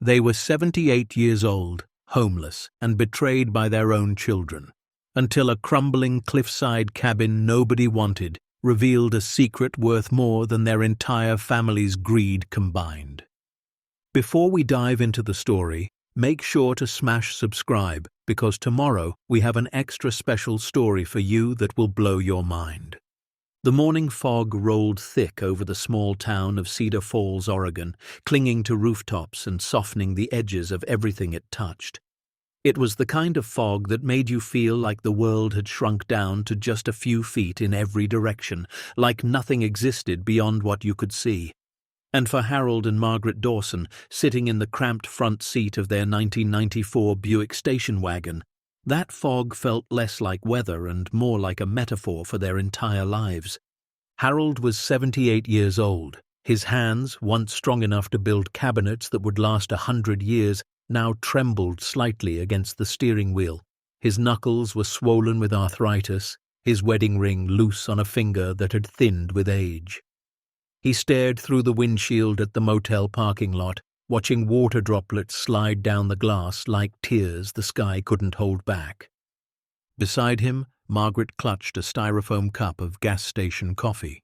They were 78 years old, homeless, and betrayed by their own children, until a crumbling cliffside cabin nobody wanted revealed a secret worth more than their entire family's greed combined. Before we dive into the story, make sure to smash subscribe, because tomorrow we have an extra special story for you that will blow your mind. The morning fog rolled thick over the small town of Cedar Falls, Oregon, clinging to rooftops and softening the edges of everything it touched. It was the kind of fog that made you feel like the world had shrunk down to just a few feet in every direction, like nothing existed beyond what you could see. And for Harold and Margaret Dawson, sitting in the cramped front seat of their 1994 Buick station wagon, that fog felt less like weather and more like a metaphor for their entire lives. Harold was 78 years old. His hands, once strong enough to build cabinets that would last 100 years, now trembled slightly against the steering wheel. His knuckles were swollen with arthritis, his wedding ring loose on a finger that had thinned with age. He stared through the windshield at the motel parking lot, watching water droplets slide down the glass like tears the sky couldn't hold back. Beside him, Margaret clutched a styrofoam cup of gas station coffee.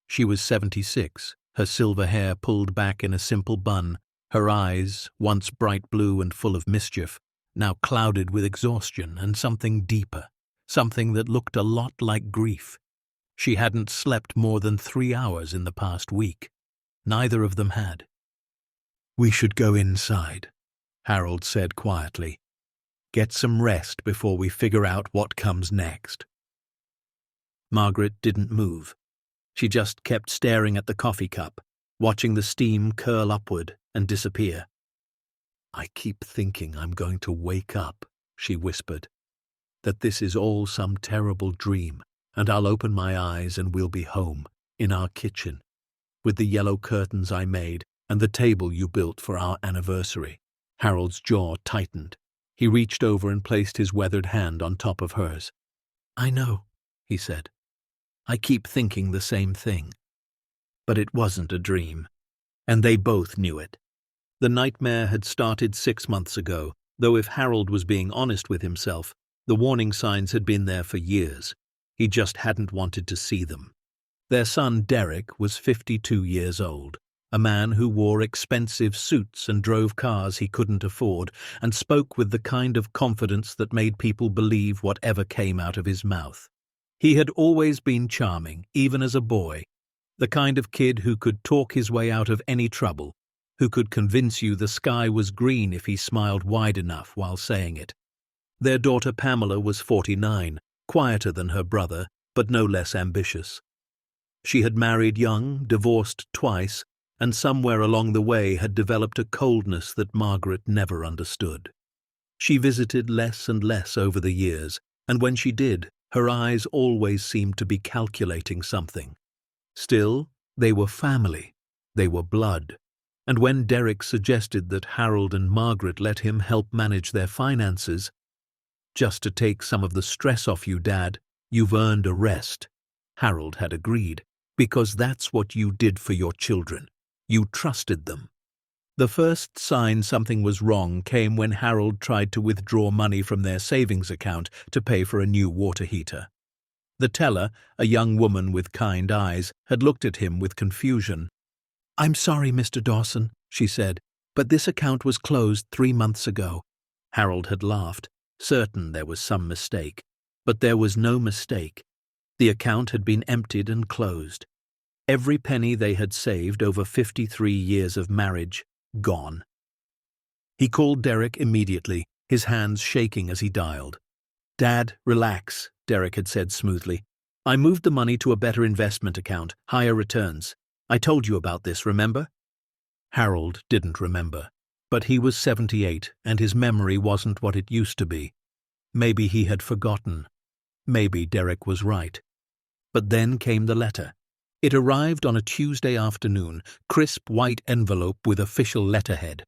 She was 76, her silver hair pulled back in a simple bun, her eyes, once bright blue and full of mischief, now clouded with exhaustion and something deeper, something that looked a lot like grief. She hadn't slept more than 3 hours in the past week. Neither of them had. "We should go inside," Harold said quietly. "Get some rest before we figure out what comes next." Margaret didn't move. She just kept staring at the coffee cup, watching the steam curl upward and disappear. "I keep thinking I'm going to wake up," she whispered, "that this is all some terrible dream, and I'll open my eyes and we'll be home, in our kitchen, with the yellow curtains I made and the table you built for our anniversary." Harold's jaw tightened. He reached over and placed his weathered hand on top of hers. "I know," he said. "I keep thinking the same thing." But it wasn't a dream, and they both knew it. The nightmare had started 6 months ago, though if Harold was being honest with himself, the warning signs had been there for years. He just hadn't wanted to see them. Their son Derek was 52 years old, a man who wore expensive suits and drove cars he couldn't afford, and spoke with the kind of confidence that made people believe whatever came out of his mouth. He had always been charming, even as a boy, the kind of kid who could talk his way out of any trouble, who could convince you the sky was green if he smiled wide enough while saying it. Their daughter Pamela was 49, quieter than her brother, but no less ambitious. She had married young, divorced twice, and somewhere along the way had developed a coldness that Margaret never understood. She visited less and less over the years, and when she did, her eyes always seemed to be calculating something. Still, they were family. They were blood. And when Derek suggested that Harold and Margaret let him help manage their finances, "Just to take some of the stress off you, Dad, you've earned a rest," Harold had agreed, because that's what you did for your children. You trusted them. The first sign something was wrong came when Harold tried to withdraw money from their savings account to pay for a new water heater. The teller, a young woman with kind eyes, had looked at him with confusion. "I'm sorry, Mr. Dawson," she said, "but this account was closed 3 months ago." Harold had laughed, certain there was some mistake. But there was no mistake. The account had been emptied and closed. Every penny they had saved over 53 years of marriage, gone. He called Derek immediately, his hands shaking as he dialed. "Dad, relax," Derek had said smoothly. "I moved the money to a better investment account, higher returns. I told you about this, remember?" Harold didn't remember, but he was 78 and his memory wasn't what it used to be. Maybe he had forgotten. Maybe Derek was right. But then came the letter. It arrived on a Tuesday afternoon, crisp white envelope with official letterhead.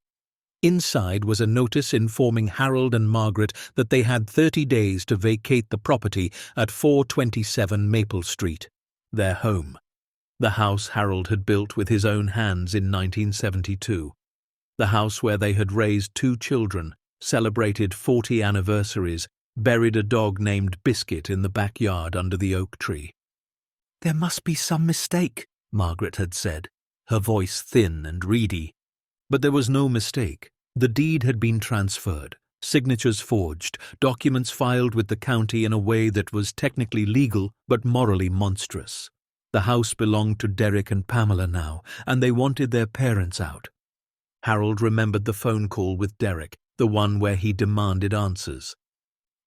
Inside was a notice informing Harold and Margaret that they had 30 days to vacate the property at 427 Maple Street, their home, the house Harold had built with his own hands in 1972. The house where they had raised 2 children, celebrated 40 anniversaries, buried a dog named Biscuit in the backyard under the oak tree. "There must be some mistake," Margaret had said, her voice thin and reedy. But there was no mistake. The deed had been transferred, signatures forged, documents filed with the county in a way that was technically legal but morally monstrous. The house belonged to Derek and Pamela now, and they wanted their parents out. Harold remembered the phone call with Derek, the one where he demanded answers.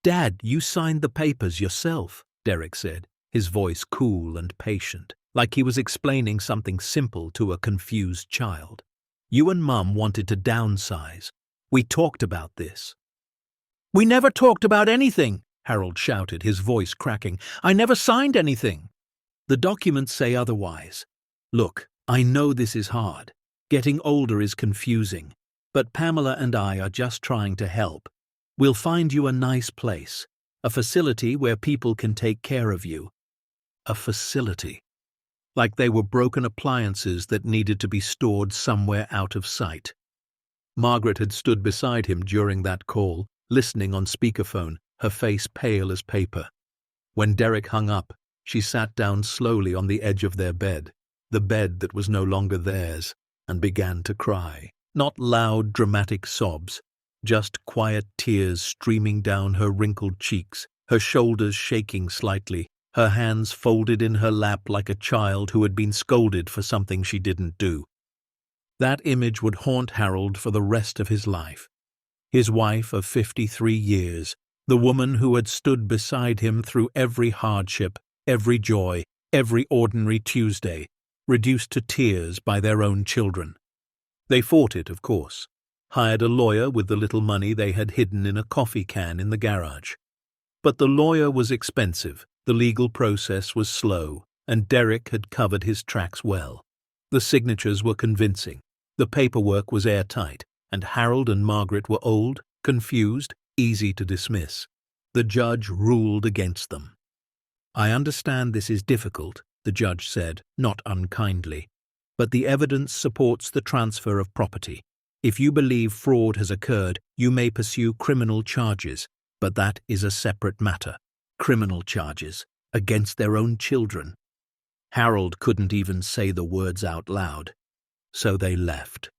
"Dad, you signed the papers yourself," Derek said, his voice cool and patient, like he was explaining something simple to a confused child. "You and Mum wanted to downsize. We talked about this." "We never talked about anything," Harold shouted, his voice cracking. "I never signed anything." "The documents say otherwise. Look, I know this is hard. Getting older is confusing, but Pamela and I are just trying to help. We'll find you a nice place, a facility where people can take care of you." A facility. Like they were broken appliances that needed to be stored somewhere out of sight. Margaret had stood beside him during that call, listening on speakerphone, her face pale as paper. When Derek hung up, she sat down slowly on the edge of their bed, the bed that was no longer theirs, and began to cry. Not loud, dramatic sobs, just quiet tears streaming down her wrinkled cheeks, her shoulders shaking slightly, her hands folded in her lap like a child who had been scolded for something she didn't do. That image would haunt Harold for the rest of his life. His wife of 53 years, the woman who had stood beside him through every hardship, every joy, every ordinary Tuesday, reduced to tears by their own children. They fought it, of course, hired a lawyer with the little money they had hidden in a coffee can in the garage. But the lawyer was expensive, the legal process was slow, and Derek had covered his tracks well. The signatures were convincing, the paperwork was airtight, and Harold and Margaret were old, confused, easy to dismiss. The judge ruled against them. "I understand this is difficult," the judge said, not unkindly, "but the evidence supports the transfer of property. If you believe fraud has occurred, you may pursue criminal charges, but that is a separate matter." Criminal charges against their own children. Harold couldn't even say the words out loud. So they left.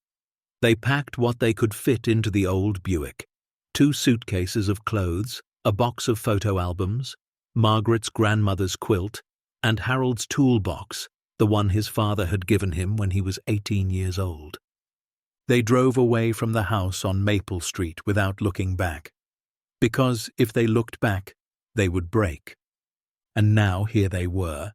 They packed what they could fit into the old Buick. 2 suitcases of clothes, a box of photo albums, Margaret's grandmother's quilt, and Harold's toolbox, the one his father had given him when he was 18 years old. They drove away from the house on Maple Street without looking back. Because if they looked back, they would break. And now here they were,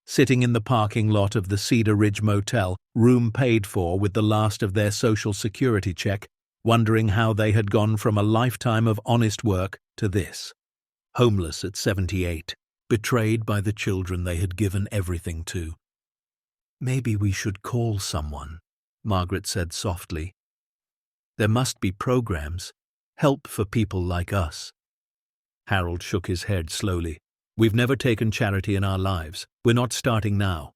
sitting in the parking lot of the Cedar Ridge Motel, room paid for with the last of their Social Security check, wondering how they had gone from a lifetime of honest work to this. Homeless at 78, betrayed by the children they had given everything to. "Maybe we should call someone," Margaret said softly. "There must be programs, help for people like us." Harold shook his head slowly. "We've never taken charity in our lives. We're not starting now."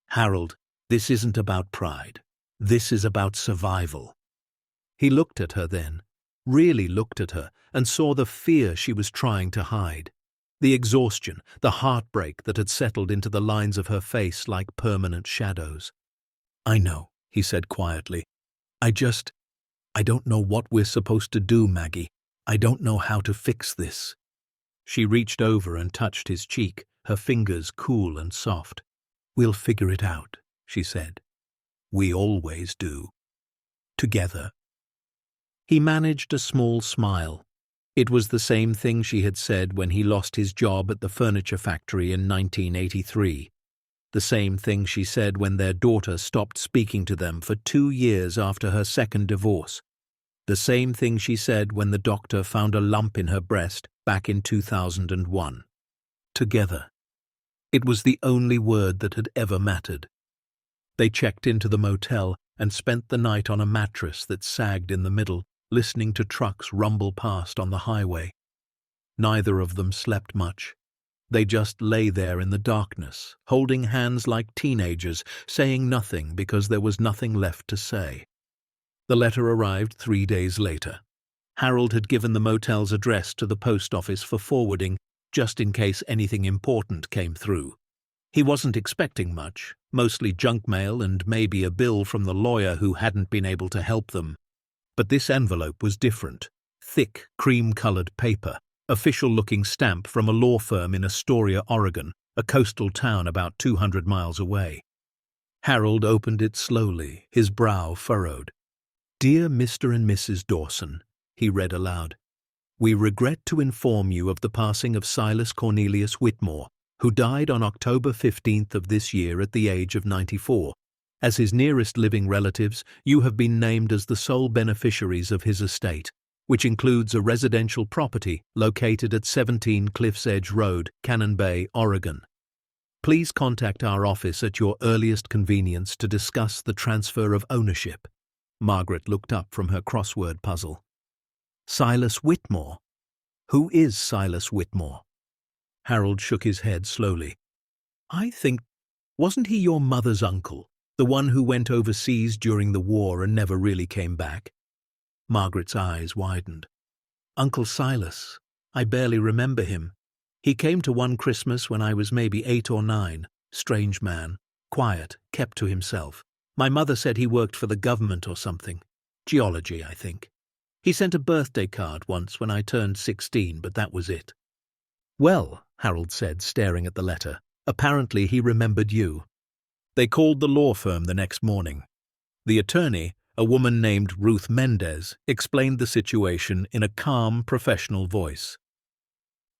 "Harold, this isn't about pride. This is about survival." He looked at her then, really looked at her, and saw the fear she was trying to hide. The exhaustion, the heartbreak that had settled into the lines of her face like permanent shadows. "I know," he said quietly. I don't know what we're supposed to do, Maggie. I don't know how to fix this." She reached over and touched his cheek, her fingers cool and soft. "We'll figure it out," she said. "We always do. Together." He managed a small smile. It was the same thing she had said when he lost his job at the furniture factory in 1983. The same thing she said when their daughter stopped speaking to them for 2 years after her second divorce. The same thing she said when the doctor found a lump in her breast back in 2001. Together. It was the only word that had ever mattered. They checked into the motel and spent the night on a mattress that sagged in the middle, listening to trucks rumble past on the highway. Neither of them slept much. They just lay there in the darkness, holding hands like teenagers, saying nothing because there was nothing left to say. The letter arrived 3 days later. Harold had given the motel's address to the post office for forwarding, just in case anything important came through. He wasn't expecting much, mostly junk mail and maybe a bill from the lawyer who hadn't been able to help them. But this envelope was different. Thick, cream-colored paper, official-looking stamp from a law firm in Astoria, Oregon, a coastal town about 200 miles away. Harold opened it slowly, his brow furrowed. "Dear Mr. and Mrs. Dawson," he read aloud, "we regret to inform you of the passing of Silas Cornelius Whitmore, who died on October 15th of this year at the age of 94. As his nearest living relatives, you have been named as the sole beneficiaries of his estate, which includes a residential property located at 17 Cliffside Road, Cannon Bay, Oregon. Please contact our office at your earliest convenience to discuss the transfer of ownership." Margaret looked up from her crossword puzzle. Silas Whitmore? Who is Silas Whitmore? Harold shook his head slowly. Wasn't he your mother's uncle, the one who went overseas during the war and never really came back? Margaret's eyes widened. Uncle Silas. I barely remember him. He came to one Christmas when I was maybe 8 or 9. Strange man. Quiet, kept to himself. My mother said he worked for the government or something. Geology, I think. He sent a birthday card once when I turned 16, but that was it. Well, Harold said, staring at the letter, apparently he remembered you. They called the law firm the next morning. The attorney, a woman named Ruth Mendez, explained the situation in a calm, professional voice.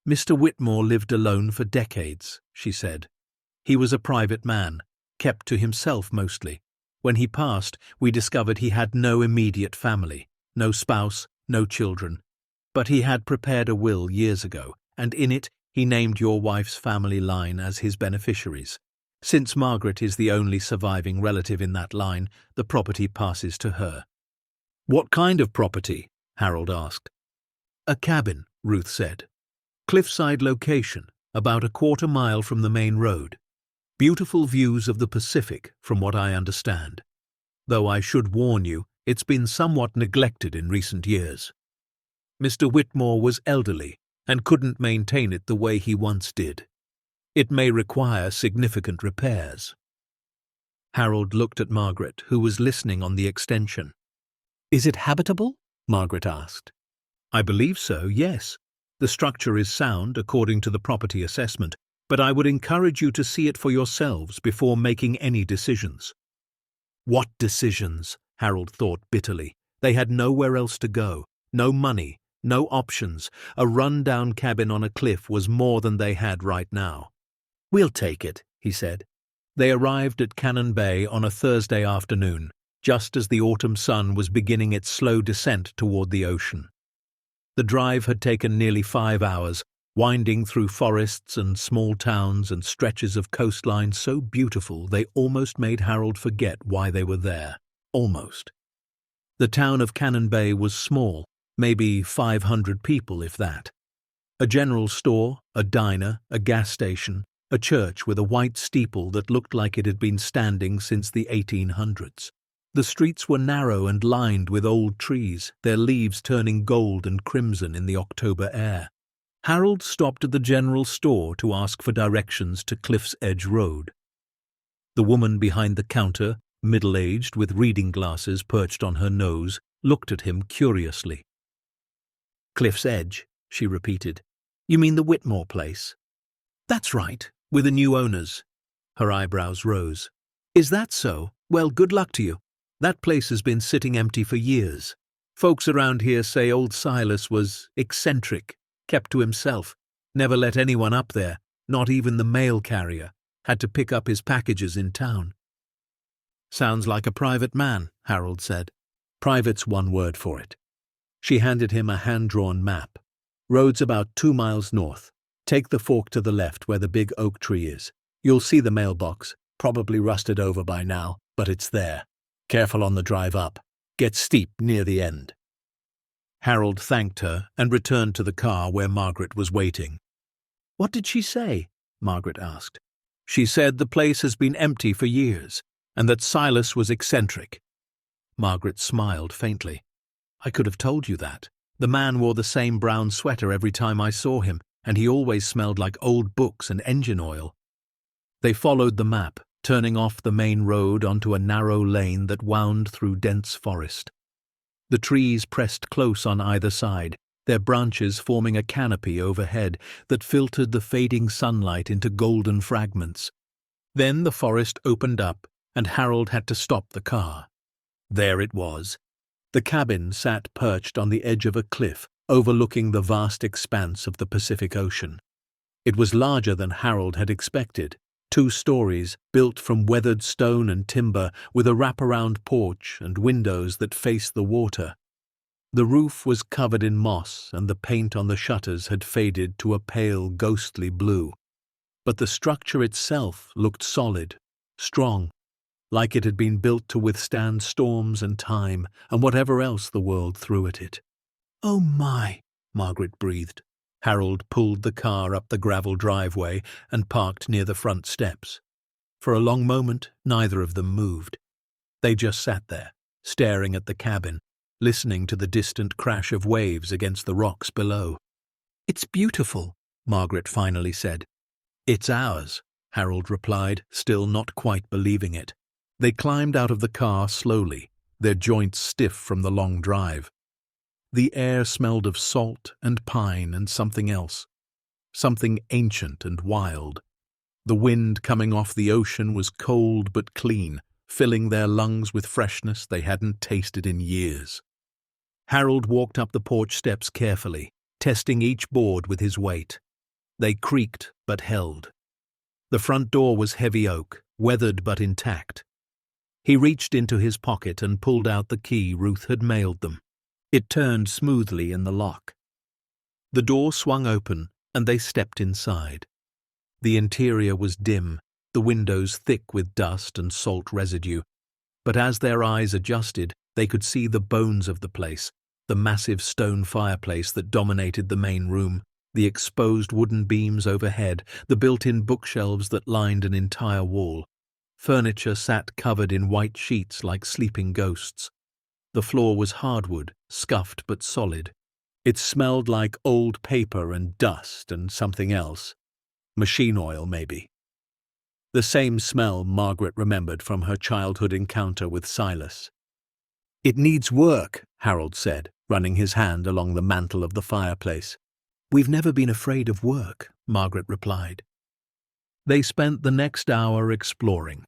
Mr. Whitmore lived alone for decades, she said. He was a private man, kept to himself mostly. When he passed, we discovered he had no immediate family, no spouse, no children. But he had prepared a will years ago, and in it he named your wife's family line as his beneficiaries. Since Margaret is the only surviving relative in that line, the property passes to her. What kind of property? Harold asked. A cabin, Ruth said. Cliffside location, about a quarter mile from the main road. Beautiful views of the Pacific, from what I understand. Though I should warn you, it's been somewhat neglected in recent years. Mr. Whitmore was elderly and couldn't maintain it the way he once did. It may require significant repairs. Harold looked at Margaret, who was listening on the extension. Is it habitable? Margaret asked. I believe so, yes. The structure is sound according to the property assessment, but I would encourage you to see it for yourselves before making any decisions. What decisions? Harold thought bitterly. They had nowhere else to go, no money, no options. A run-down cabin on a cliff was more than they had right now. We'll take it, he said. They arrived at Cannon Bay on a Thursday afternoon, just as the autumn sun was beginning its slow descent toward the ocean. The drive had taken nearly 5 hours, winding through forests and small towns and stretches of coastline so beautiful they almost made Harold forget why they were there. Almost. The town of Cannon Bay was small, maybe 500 people if that. A general store, a diner, a gas station, a church with a white steeple that looked like it had been standing since the 1800s. The streets were narrow and lined with old trees, their leaves turning gold and crimson in the October air. Harold stopped at the general store to ask for directions to Cliff's Edge Road. The woman behind the counter, middle-aged with reading glasses perched on her nose, looked at him curiously. Cliff's Edge, she repeated. You mean the Whitmore place? That's right, with the new owners. Her eyebrows rose. Is that so? Well, good luck to you. That place has been sitting empty for years. Folks around here say old Silas was eccentric, kept to himself, never let anyone up there, not even the mail carrier, had to pick up his packages in town. Sounds like a private man, Harold said. Private's one word for it. She handed him a hand-drawn map. Road's about 2 miles north. Take the fork to the left where the big oak tree is. You'll see the mailbox, probably rusted over by now, but it's there. Careful on the drive up. Gets steep near the end. Harold thanked her and returned to the car where Margaret was waiting. What did she say? Margaret asked. She said the place has been empty for years, and that Silas was eccentric. Margaret smiled faintly. I could have told you that. The man wore the same brown sweater every time I saw him, and he always smelled like old books and engine oil. They followed the map, turning off the main road onto a narrow lane that wound through dense forest. The trees pressed close on either side, their branches forming a canopy overhead that filtered the fading sunlight into golden fragments. Then the forest opened up, and Harold had to stop the car. There it was. The cabin sat perched on the edge of a cliff, overlooking the vast expanse of the Pacific Ocean. It was larger than Harold had expected. 2 stories, built from weathered stone and timber, with a wraparound porch and windows that faced the water. The roof was covered in moss, and the paint on the shutters had faded to a pale, ghostly blue. But the structure itself looked solid, strong, like it had been built to withstand storms and time and whatever else the world threw at it. "Oh my," Margaret breathed. Harold pulled the car up the gravel driveway and parked near the front steps. For a long moment, neither of them moved. They just sat there, staring at the cabin, listening to the distant crash of waves against the rocks below. "It's beautiful," Margaret finally said. "It's ours," Harold replied, still not quite believing it. They climbed out of the car slowly, their joints stiff from the long drive. The air smelled of salt and pine and something else, something ancient and wild. The wind coming off the ocean was cold but clean, filling their lungs with freshness they hadn't tasted in years. Harold walked up the porch steps carefully, testing each board with his weight. They creaked but held. The front door was heavy oak, weathered but intact. He reached into his pocket and pulled out the key Ruth had mailed them. It turned smoothly in the lock. The door swung open, and they stepped inside. The interior was dim, the windows thick with dust and salt residue. But as their eyes adjusted, they could see the bones of the place, the massive stone fireplace that dominated the main room, the exposed wooden beams overhead, the built-in bookshelves that lined an entire wall. Furniture sat covered in white sheets like sleeping ghosts. The floor was hardwood, scuffed but solid. It smelled like old paper and dust and something else. Machine oil, maybe. The same smell Margaret remembered from her childhood encounter with Silas. "It needs work," Harold said, running his hand along the mantel of the fireplace. "We've never been afraid of work," Margaret replied. They spent the next hour exploring.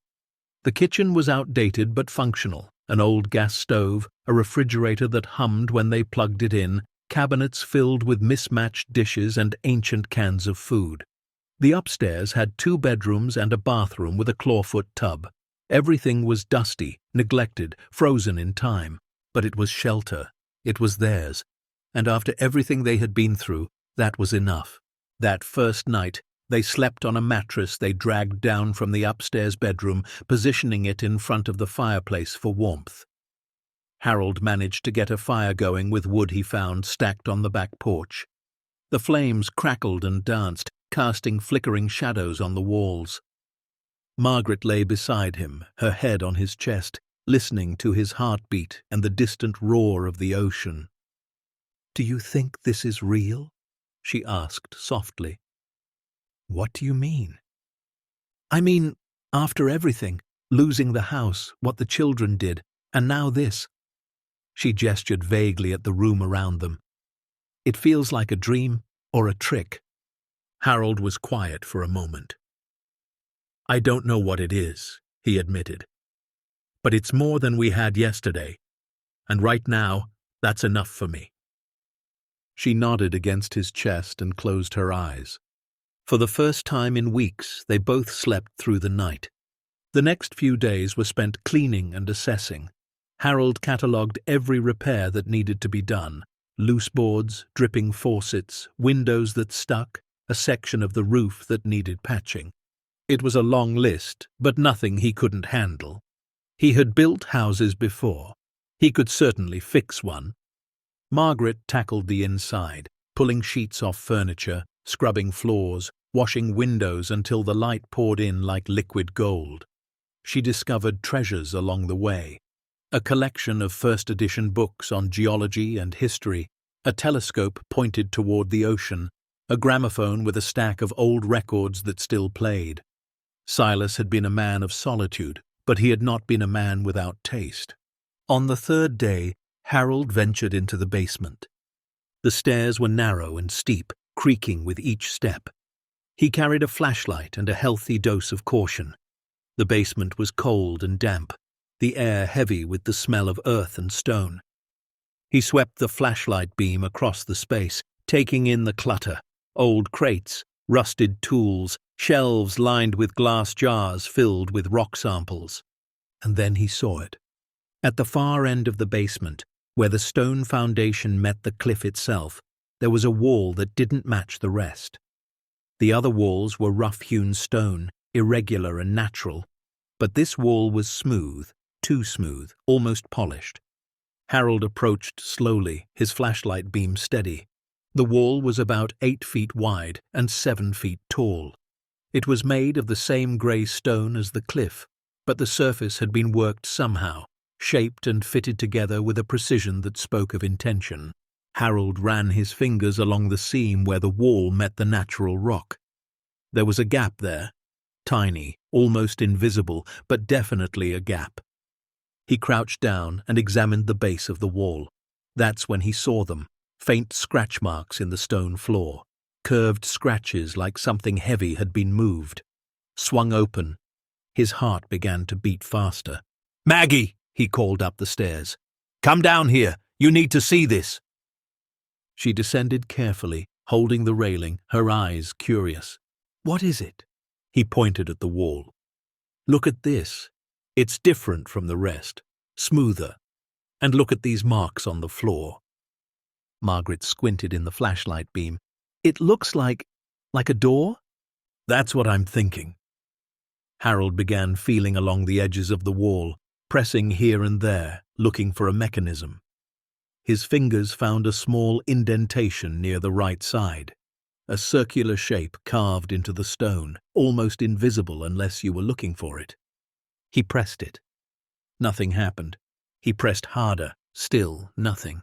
The kitchen was outdated but functional. An old gas stove, a refrigerator that hummed when they plugged it in, cabinets filled with mismatched dishes and ancient cans of food. The upstairs had 2 bedrooms and a bathroom with a clawfoot tub. Everything was dusty, neglected, frozen in time. But it was shelter. It was theirs. And after everything they had been through, that was enough. That first night, they slept on a mattress they dragged down from the upstairs bedroom, positioning it in front of the fireplace for warmth. Harold managed to get a fire going with wood he found stacked on the back porch. The flames crackled and danced, casting flickering shadows on the walls. Margaret lay beside him, her head on his chest, listening to his heartbeat and the distant roar of the ocean. "Do you think this is real?" she asked softly. "What do you mean?" "I mean, after everything, losing the house, what the children did, and now this." She gestured vaguely at the room around them. "It feels like a dream or a trick." Harold was quiet for a moment. "I don't know what it is," he admitted. "But it's more than we had yesterday, and right now, that's enough for me." She nodded against his chest and closed her eyes. For the first time in weeks, they both slept through the night. The next few days were spent cleaning and assessing. Harold catalogued every repair that needed to be done: loose boards, dripping faucets, windows that stuck, a section of the roof that needed patching. It was a long list, but nothing he couldn't handle. He had built houses before. He could certainly fix one. Margaret tackled the inside, pulling sheets off furniture, scrubbing floors, washing windows until the light poured in like liquid gold. She discovered treasures along the way. a collection of first-edition books on geology and history, a telescope pointed toward the ocean, a gramophone with a stack of old records that still played. Silas had been a man of solitude, but he had not been a man without taste. On the third day, Harold ventured into the basement. The stairs were narrow and steep, creaking with each step. He carried a flashlight and a healthy dose of caution. The basement was cold and damp, the air heavy with the smell of earth and stone. He swept the flashlight beam across the space, taking in the clutter, old crates, rusted tools, shelves lined with glass jars filled with rock samples. And then he saw it. At the far end of the basement, where the stone foundation met the cliff itself, there was a wall that didn't match the rest. The other walls were rough-hewn stone, irregular and natural, but this wall was smooth, too smooth, almost polished. Harold approached slowly, his flashlight beam steady. The wall was about 8 feet wide and 7 feet tall. It was made of the same grey stone as the cliff, but the surface had been worked somehow, shaped and fitted together with a precision that spoke of intention. Harold ran his fingers along the seam where the wall met the natural rock. There was a gap there, tiny, almost invisible, but definitely a gap. He crouched down and examined the base of the wall. That's when he saw them, faint scratch marks in the stone floor, curved scratches like something heavy had been moved. Swung open, his heart began to beat faster. "Maggie!" he called up the stairs. "Come down here, you need to see this." She descended carefully, holding the railing, her eyes curious. "What is it?" He pointed at the wall. "Look at this. It's different from the rest, smoother. And look at these marks on the floor." Margaret squinted in the flashlight beam. "It looks like a door?" "That's what I'm thinking." Harold began feeling along the edges of the wall, pressing here and there, looking for a mechanism. His fingers found a small indentation near the right side, a circular shape carved into the stone, almost invisible unless you were looking for it. He pressed it. Nothing happened. He pressed harder, still nothing.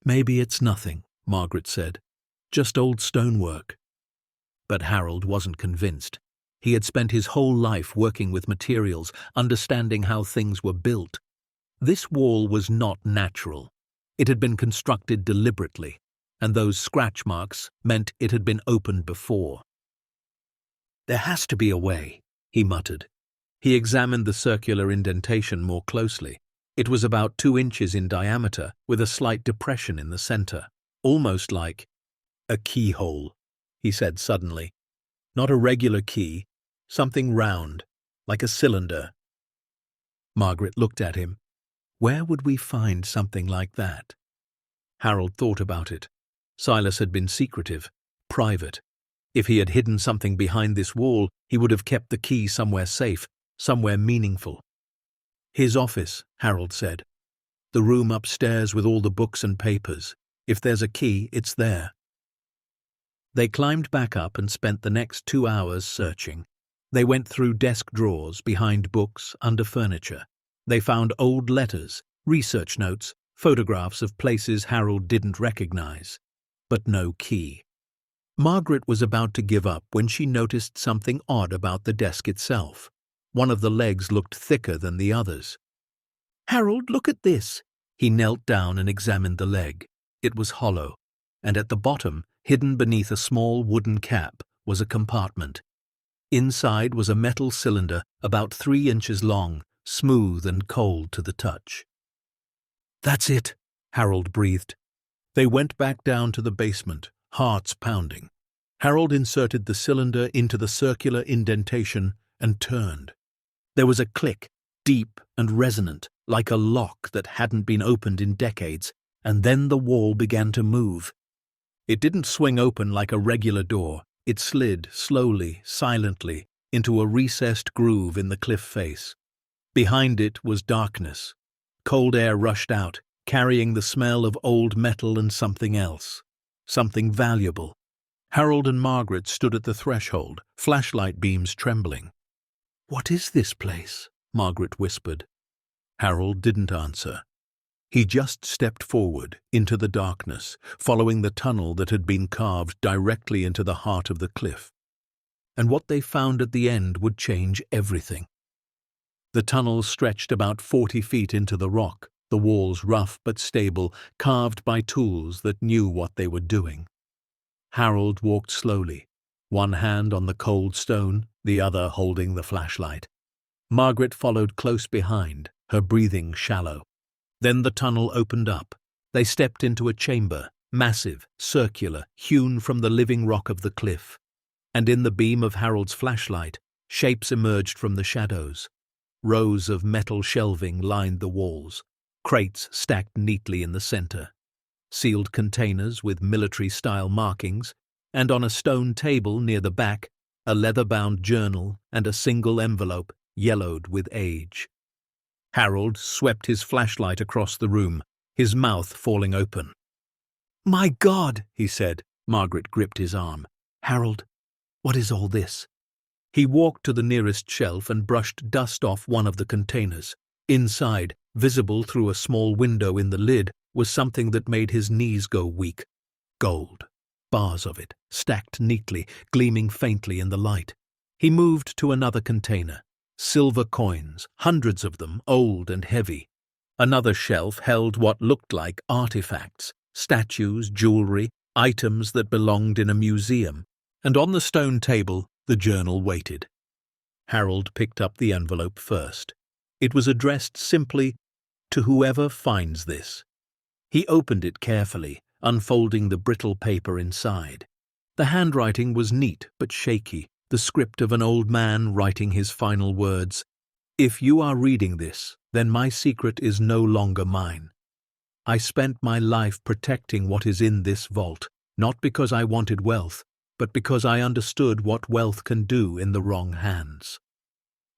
"Maybe it's nothing," Margaret said. "Just old stonework." But Harold wasn't convinced. He had spent his whole life working with materials, understanding how things were built. This wall was not natural. It had been constructed deliberately, and those scratch marks meant it had been opened before. "There has to be a way," he muttered. He examined the circular indentation more closely. It was about 2 inches in diameter, with a slight depression in the center, almost like a keyhole, he said suddenly. Not a regular key, something round, like a cylinder. Margaret looked at him. Where would we find something like that? Harold thought about it. Silas had been secretive, private. If he had hidden something behind this wall, he would have kept the key somewhere safe, somewhere meaningful. "His office," Harold said. "The room upstairs with all the books and papers. If there's a key, it's there." They climbed back up and spent the next 2 hours searching. They went through desk drawers, behind books, under furniture. They found old letters, research notes, photographs of places Harold didn't recognize. But no key. Margaret was about to give up when she noticed something odd about the desk itself. One of the legs looked thicker than the others. "Harold, look at this." He knelt down and examined the leg. It was hollow, and at the bottom, hidden beneath a small wooden cap, was a compartment. Inside was a metal cylinder about 3 inches long, smooth and cold to the touch. "That's it," Harold breathed. They went back down to the basement, hearts pounding. Harold inserted the cylinder into the circular indentation and turned. There was a click, deep and resonant, like a lock that hadn't been opened in decades, and then the wall began to move. It didn't swing open like a regular door. It slid slowly, silently, into a recessed groove in the cliff face. Behind it was darkness. Cold air rushed out, carrying the smell of old metal and something else. Something valuable. Harold and Margaret stood at the threshold, flashlight beams trembling. "What is this place?" Margaret whispered. Harold didn't answer. He just stepped forward into the darkness, following the tunnel that had been carved directly into the heart of the cliff. And what they found at the end would change everything. The tunnel stretched about 40 feet into the rock, the walls rough but stable, carved by tools that knew what they were doing. Harold walked slowly, one hand on the cold stone, the other holding the flashlight. Margaret followed close behind, her breathing shallow. Then the tunnel opened up. They stepped into a chamber, massive, circular, hewn from the living rock of the cliff. And in the beam of Harold's flashlight, shapes emerged from the shadows. Rows of metal shelving lined the walls, crates stacked neatly in the center, sealed containers with military-style markings, and on a stone table near the back, a leather-bound journal and a single envelope yellowed with age. Harold swept his flashlight across the room, his mouth falling open. "My God," he said. Margaret gripped his arm. "Harold, what is all this?" He walked to the nearest shelf and brushed dust off one of the containers. Inside, visible through a small window in the lid, was something that made his knees go weak. Gold. Bars of it, stacked neatly, gleaming faintly in the light. He moved to another container. Silver coins, hundreds of them, old and heavy. Another shelf held what looked like artifacts, statues, jewelry, items that belonged in a museum. And on the stone table, the journal waited. Harold picked up the envelope first. It was addressed simply, "To whoever finds this." He opened it carefully, unfolding the brittle paper inside. The handwriting was neat but shaky, the script of an old man writing his final words. "If you are reading this, then my secret is no longer mine. I spent my life protecting what is in this vault, not because I wanted wealth, but because I understood what wealth can do in the wrong hands.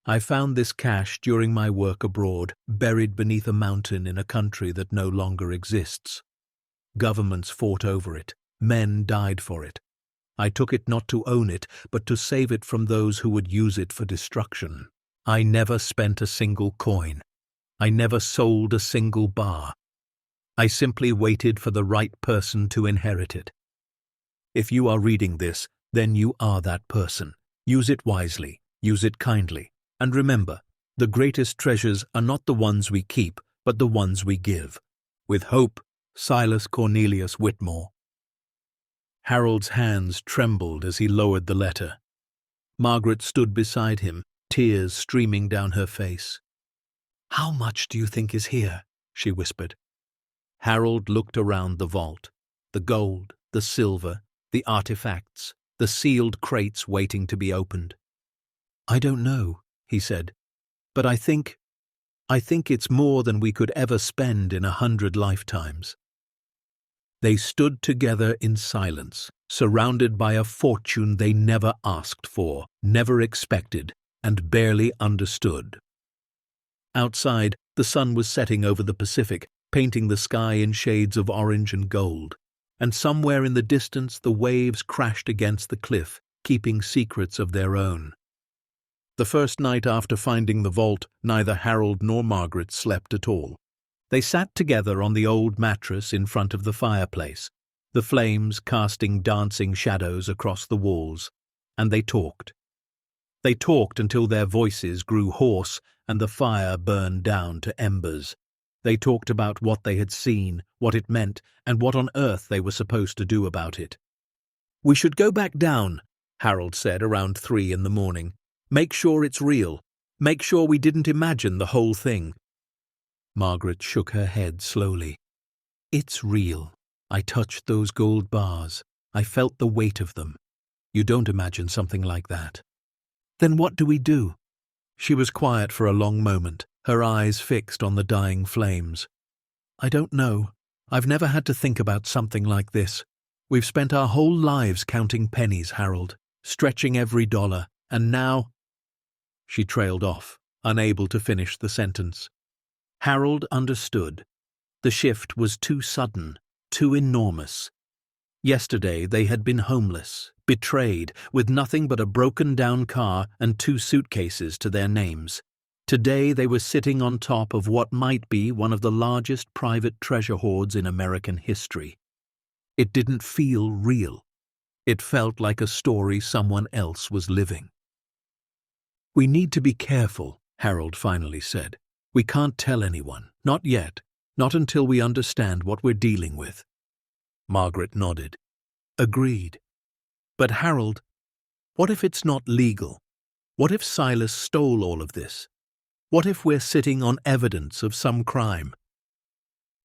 I found this cash during my work abroad, buried beneath a mountain in a country that no longer exists. Governments fought over it, men died for it. I took it not to own it, but to save it from those who would use it for destruction. I never spent a single coin. I never sold a single bar. I simply waited for the right person to inherit it. If you are reading this, then you are that person. Use it wisely, use it kindly, and remember, the greatest treasures are not the ones we keep, but the ones we give. With hope, Silas Cornelius Whitmore." Harold's hands trembled as he lowered the letter. Margaret stood beside him, tears streaming down her face. "How much do you think is here?" she whispered. Harold looked around the vault. The gold, the silver, the artifacts, the sealed crates waiting to be opened. "I don't know," he said, "but I think it's more than we could ever spend in 100 lifetimes." They stood together in silence, surrounded by a fortune they never asked for, never expected, and barely understood. Outside, the sun was setting over the Pacific, painting the sky in shades of orange and gold, and somewhere in the distance the waves crashed against the cliff, keeping secrets of their own. The first night after finding the vault, neither Harold nor Margaret slept at all. They sat together on the old mattress in front of the fireplace, the flames casting dancing shadows across the walls, and they talked. They talked until their voices grew hoarse and the fire burned down to embers. They talked about what they had seen, what it meant, and what on earth they were supposed to do about it. "We should go back down," Harold said around 3 in the morning. "Make sure it's real. Make sure we didn't imagine the whole thing." Margaret shook her head slowly. "It's real. I touched those gold bars. I felt the weight of them. You don't imagine something like that." "Then what do we do?" She was quiet for a long moment, her eyes fixed on the dying flames. "I don't know. I've never had to think about something like this. We've spent our whole lives counting pennies, Harold, stretching every dollar, and now—" She trailed off, unable to finish the sentence. Harold understood. The shift was too sudden, too enormous. Yesterday they had been homeless, betrayed, with nothing but a broken-down car and 2 suitcases to their names. Today they were sitting on top of what might be one of the largest private treasure hoards in American history. It didn't feel real. It felt like a story someone else was living. "We need to be careful," Harold finally said. "We can't tell anyone, not yet, not until we understand what we're dealing with." Margaret nodded. "Agreed. But Harold, what if it's not legal? What if Silas stole all of this? What if we're sitting on evidence of some crime?"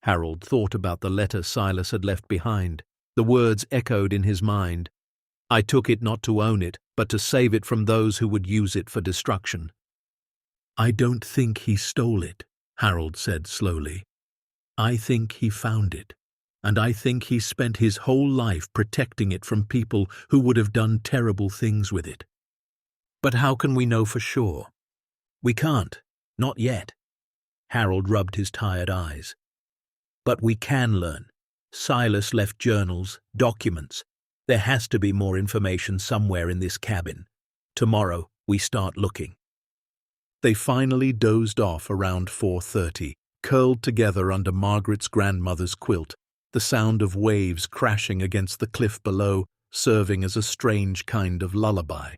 Harold thought about the letter Silas had left behind. The words echoed in his mind. "I took it not to own it, but to save it from those who would use it for destruction." "I don't think he stole it," Harold said slowly. "I think he found it, and I think he spent his whole life protecting it from people who would have done terrible things with it." "But how can we know for sure?" "We can't. Not yet." Harold rubbed his tired eyes. "But we can learn. Silas left journals, documents. There has to be more information somewhere in this cabin. Tomorrow we start looking." They finally dozed off around 4:30, curled together under Margaret's grandmother's quilt, the sound of waves crashing against the cliff below serving as a strange kind of lullaby.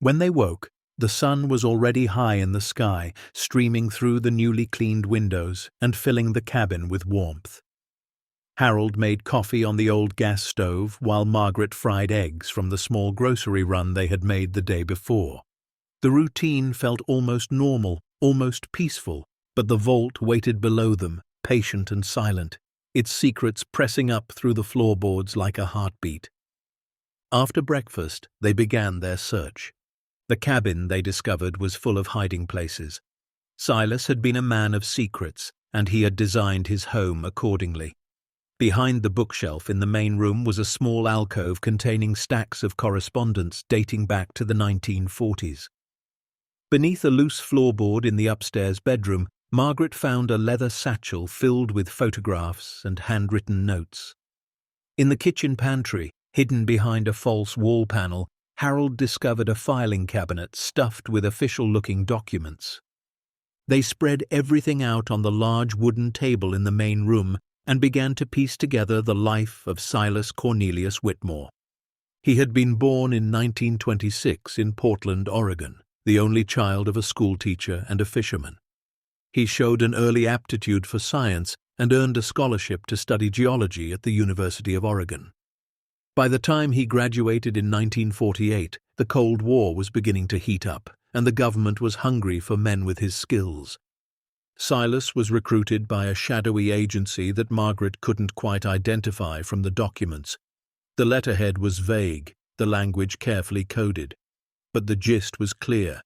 When they woke, the sun was already high in the sky, streaming through the newly cleaned windows and filling the cabin with warmth. Harold made coffee on the old gas stove while Margaret fried eggs from the small grocery run they had made the day before. The routine felt almost normal, almost peaceful, but the vault waited below them, patient and silent, its secrets pressing up through the floorboards like a heartbeat. After breakfast, they began their search. The cabin, they discovered, was full of hiding places. Silas had been a man of secrets, and he had designed his home accordingly. Behind the bookshelf in the main room was a small alcove containing stacks of correspondence dating back to the 1940s. Beneath a loose floorboard in the upstairs bedroom, Margaret found a leather satchel filled with photographs and handwritten notes. In the kitchen pantry, hidden behind a false wall panel, Harold discovered a filing cabinet stuffed with official-looking documents. They spread everything out on the large wooden table in the main room and began to piece together the life of Silas Cornelius Whitmore. He had been born in 1926 in Portland, Oregon, the only child of a schoolteacher and a fisherman. He showed an early aptitude for science and earned a scholarship to study geology at the University of Oregon. By the time he graduated in 1948, the Cold War was beginning to heat up, and the government was hungry for men with his skills. Silas was recruited by a shadowy agency that Margaret couldn't quite identify from the documents. The letterhead was vague, the language carefully coded, but the gist was clear.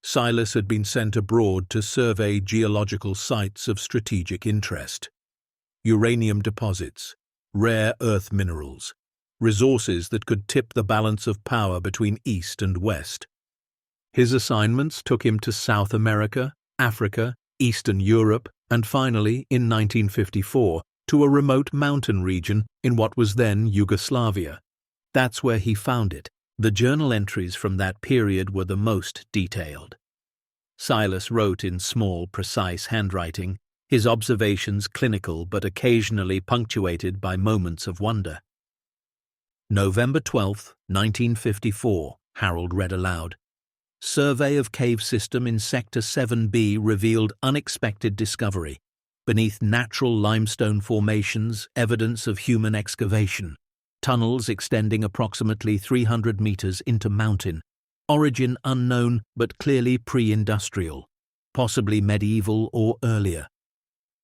Silas had been sent abroad to survey geological sites of strategic interest. Uranium deposits, rare earth minerals, resources that could tip the balance of power between East and West. His assignments took him to South America, Africa, Eastern Europe, and finally, in 1954, to a remote mountain region in what was then Yugoslavia. That's where he found it. The journal entries from that period were the most detailed. Silas wrote in small, precise handwriting, his observations clinical but occasionally punctuated by moments of wonder. November 12, 1954, Harold read aloud. Survey of cave system in Sector 7B revealed unexpected discovery. Beneath natural limestone formations, evidence of human excavation. Tunnels extending approximately 300 meters into mountain. Origin unknown but clearly pre-industrial, possibly medieval or earlier.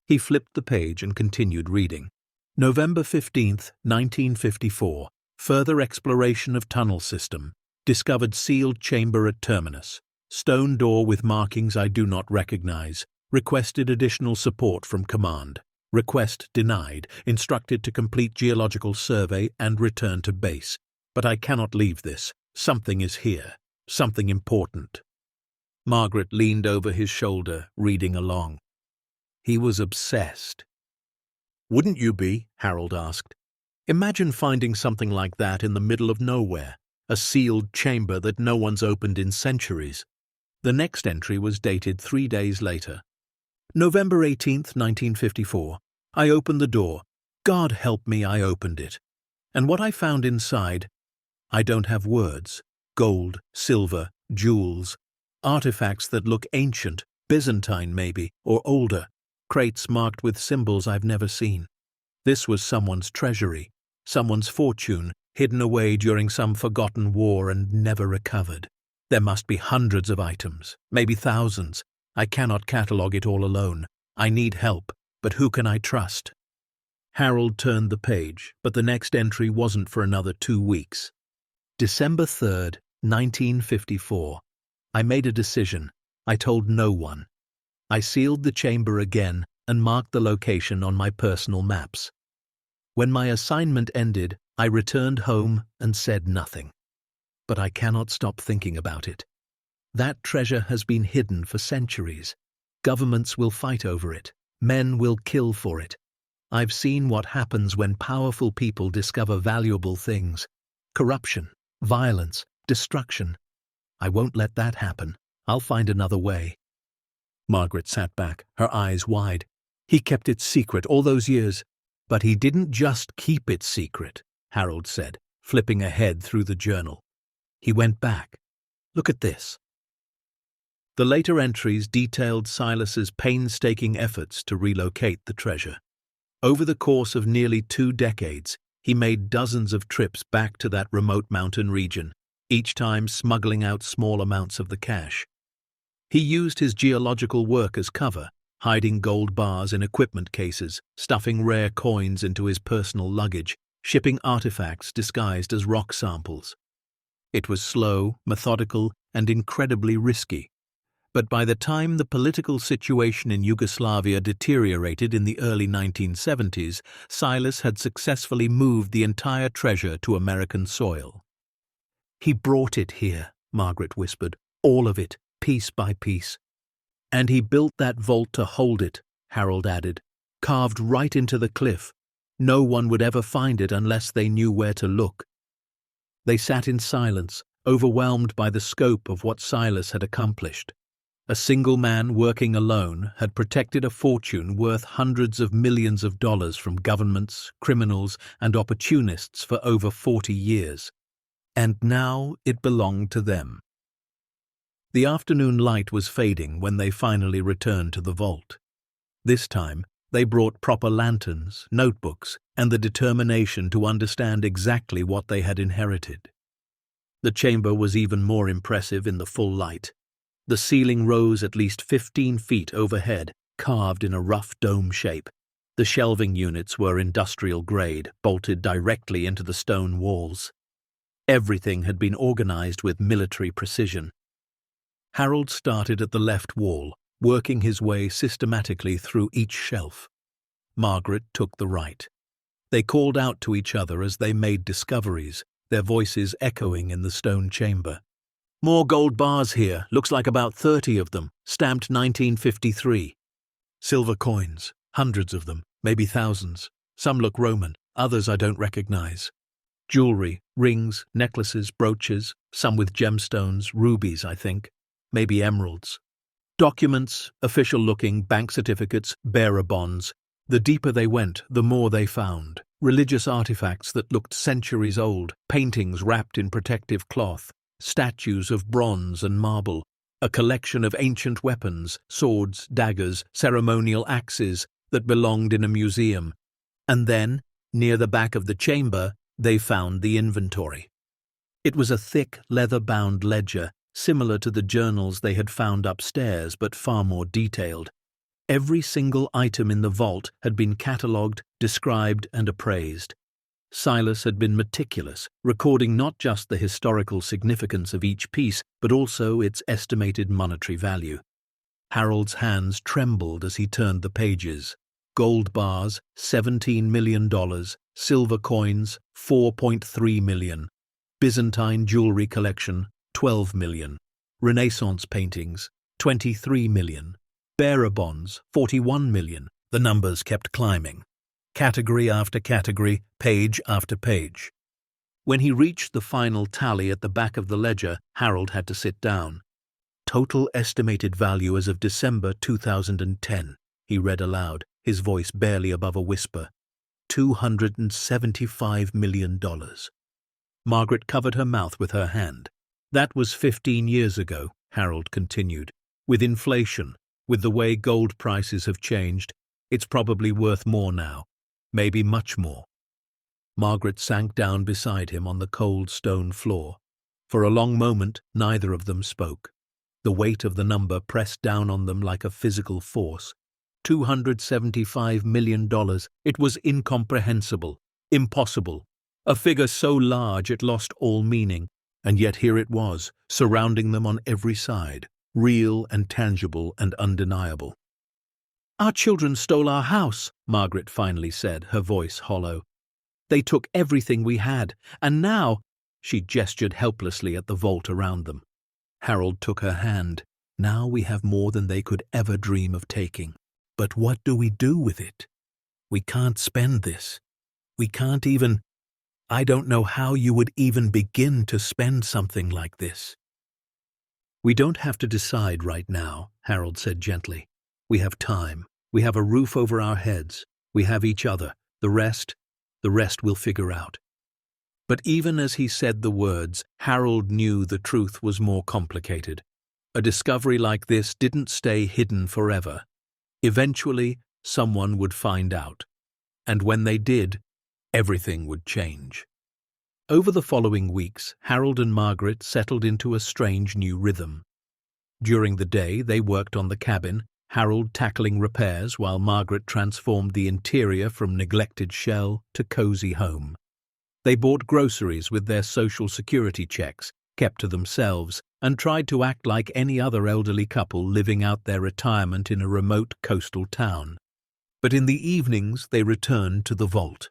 He flipped the page and continued reading. November 15, 1954. Further exploration of tunnel system. Discovered sealed chamber at terminus. Stone door with markings I do not recognize. Requested additional support from command. Request denied. Instructed to complete geological survey and return to base. But I cannot leave this. Something is here. Something important. Margaret leaned over his shoulder, reading along. He was obsessed. Wouldn't you be? Harold asked. Imagine finding something like that in the middle of nowhere. A sealed chamber that no one's opened in centuries. The next entry was dated 3 days later. November 18th, 1954. I opened the door. God help me, I opened it. And what I found inside, I don't have words. Gold, silver, jewels, artifacts that look ancient, Byzantine maybe, or older, crates marked with symbols I've never seen. This was someone's treasury, someone's fortune, hidden away during some forgotten war and never recovered. There must be hundreds of items, maybe thousands. I cannot catalogue it all alone. I need help, but who can I trust? Harold turned the page, but the next entry wasn't for another 2 weeks. December 3rd, 1954. I made a decision. I told no one. I sealed the chamber again and marked the location on my personal maps. When my assignment ended, I returned home and said nothing. But I cannot stop thinking about it. That treasure has been hidden for centuries. Governments will fight over it. Men will kill for it. I've seen what happens when powerful people discover valuable things. Corruption, violence, destruction. I won't let that happen. I'll find another way. Margaret sat back, her eyes wide. He kept it secret all those years. But he didn't just keep it secret, Harold said, flipping ahead through the journal. He went back. Look at this. The later entries detailed Silas's painstaking efforts to relocate the treasure. Over the course of nearly 2 decades, he made dozens of trips back to that remote mountain region, each time smuggling out small amounts of the cash. He used his geological work as cover, hiding gold bars in equipment cases, stuffing rare coins into his personal luggage, shipping artifacts disguised as rock samples. It was slow, methodical, and incredibly risky. But by the time the political situation in Yugoslavia deteriorated in the early 1970s, Silas had successfully moved the entire treasure to American soil. He brought it here, Margaret whispered, all of it, piece by piece. And he built that vault to hold it, Harold added, carved right into the cliff. No one would ever find it unless they knew where to look. They sat in silence, overwhelmed by the scope of what Silas had accomplished. A single man working alone had protected a fortune worth hundreds of millions of dollars from governments, criminals, and opportunists for over 40 years. And now it belonged to them. The afternoon light was fading when they finally returned to the vault. This time, they brought proper lanterns, notebooks, and the determination to understand exactly what they had inherited. The chamber was even more impressive in the full light. The ceiling rose at least 15 feet overhead, carved in a rough dome shape. The shelving units were industrial grade, bolted directly into the stone walls. Everything had been organized with military precision. Harold started at the left wall, working his way systematically through each shelf. Margaret took the right. They called out to each other as they made discoveries, their voices echoing in the stone chamber. More gold bars here, looks like about 30 of them, stamped 1953. Silver coins, hundreds of them, maybe thousands. Some look Roman, others I don't recognize. Jewelry, rings, necklaces, brooches, some with gemstones, rubies, I think, maybe emeralds. Documents, official-looking bank certificates, bearer bonds. The deeper they went, the more they found. Religious artifacts that looked centuries old, paintings wrapped in protective cloth, statues of bronze and marble, a collection of ancient weapons, swords, daggers, ceremonial axes that belonged in a museum. And then, near the back of the chamber, they found the inventory. It was a thick, leather-bound ledger, similar to the journals they had found upstairs, but far more detailed. Every single item in the vault had been catalogued, described, and appraised. Silas had been meticulous, recording not just the historical significance of each piece, but also its estimated monetary value. Harold's hands trembled as he turned the pages. Gold bars, $17 million, silver coins, $4.3 million, Byzantine jewelry collection, $12 million, Renaissance paintings, $23 million, bearer bonds, $41 million. The numbers kept climbing. Category after category, page after page. When he reached the final tally at the back of the ledger, Harold had to sit down. Total estimated value as of December 2010, he read aloud, his voice barely above a whisper. $275 million. Margaret covered her mouth with her hand. That was 15 years ago, Harold continued. With inflation, with the way gold prices have changed, it's probably worth more now, maybe much more. Margaret sank down beside him on the cold stone floor. For a long moment, neither of them spoke. The weight of the number pressed down on them like a physical force. $275 million. It was incomprehensible, impossible. A figure so large it lost all meaning, and yet here it was, surrounding them on every side, real and tangible and undeniable. "Our children stole our house," Margaret finally said, her voice hollow. "They took everything we had, and now—" She gestured helplessly at the vault around them. Harold took her hand. "Now we have more than they could ever dream of taking. But what do we do with it? We can't spend this. We can't even— I don't know how you would even begin to spend something like this." "We don't have to decide right now," Harold said gently. "We have time. We have a roof over our heads. We have each other. The rest we'll figure out." But even as he said the words, Harold knew the truth was more complicated. A discovery like this didn't stay hidden forever. Eventually, someone would find out. And when they did, everything would change. Over the following weeks, Harold and Margaret settled into a strange new rhythm. During the day, they worked on the cabin, Harold tackling repairs while Margaret transformed the interior from neglected shell to cozy home. They bought groceries with their Social Security checks, kept to themselves, and tried to act like any other elderly couple living out their retirement in a remote coastal town. But in the evenings, they returned to the vault.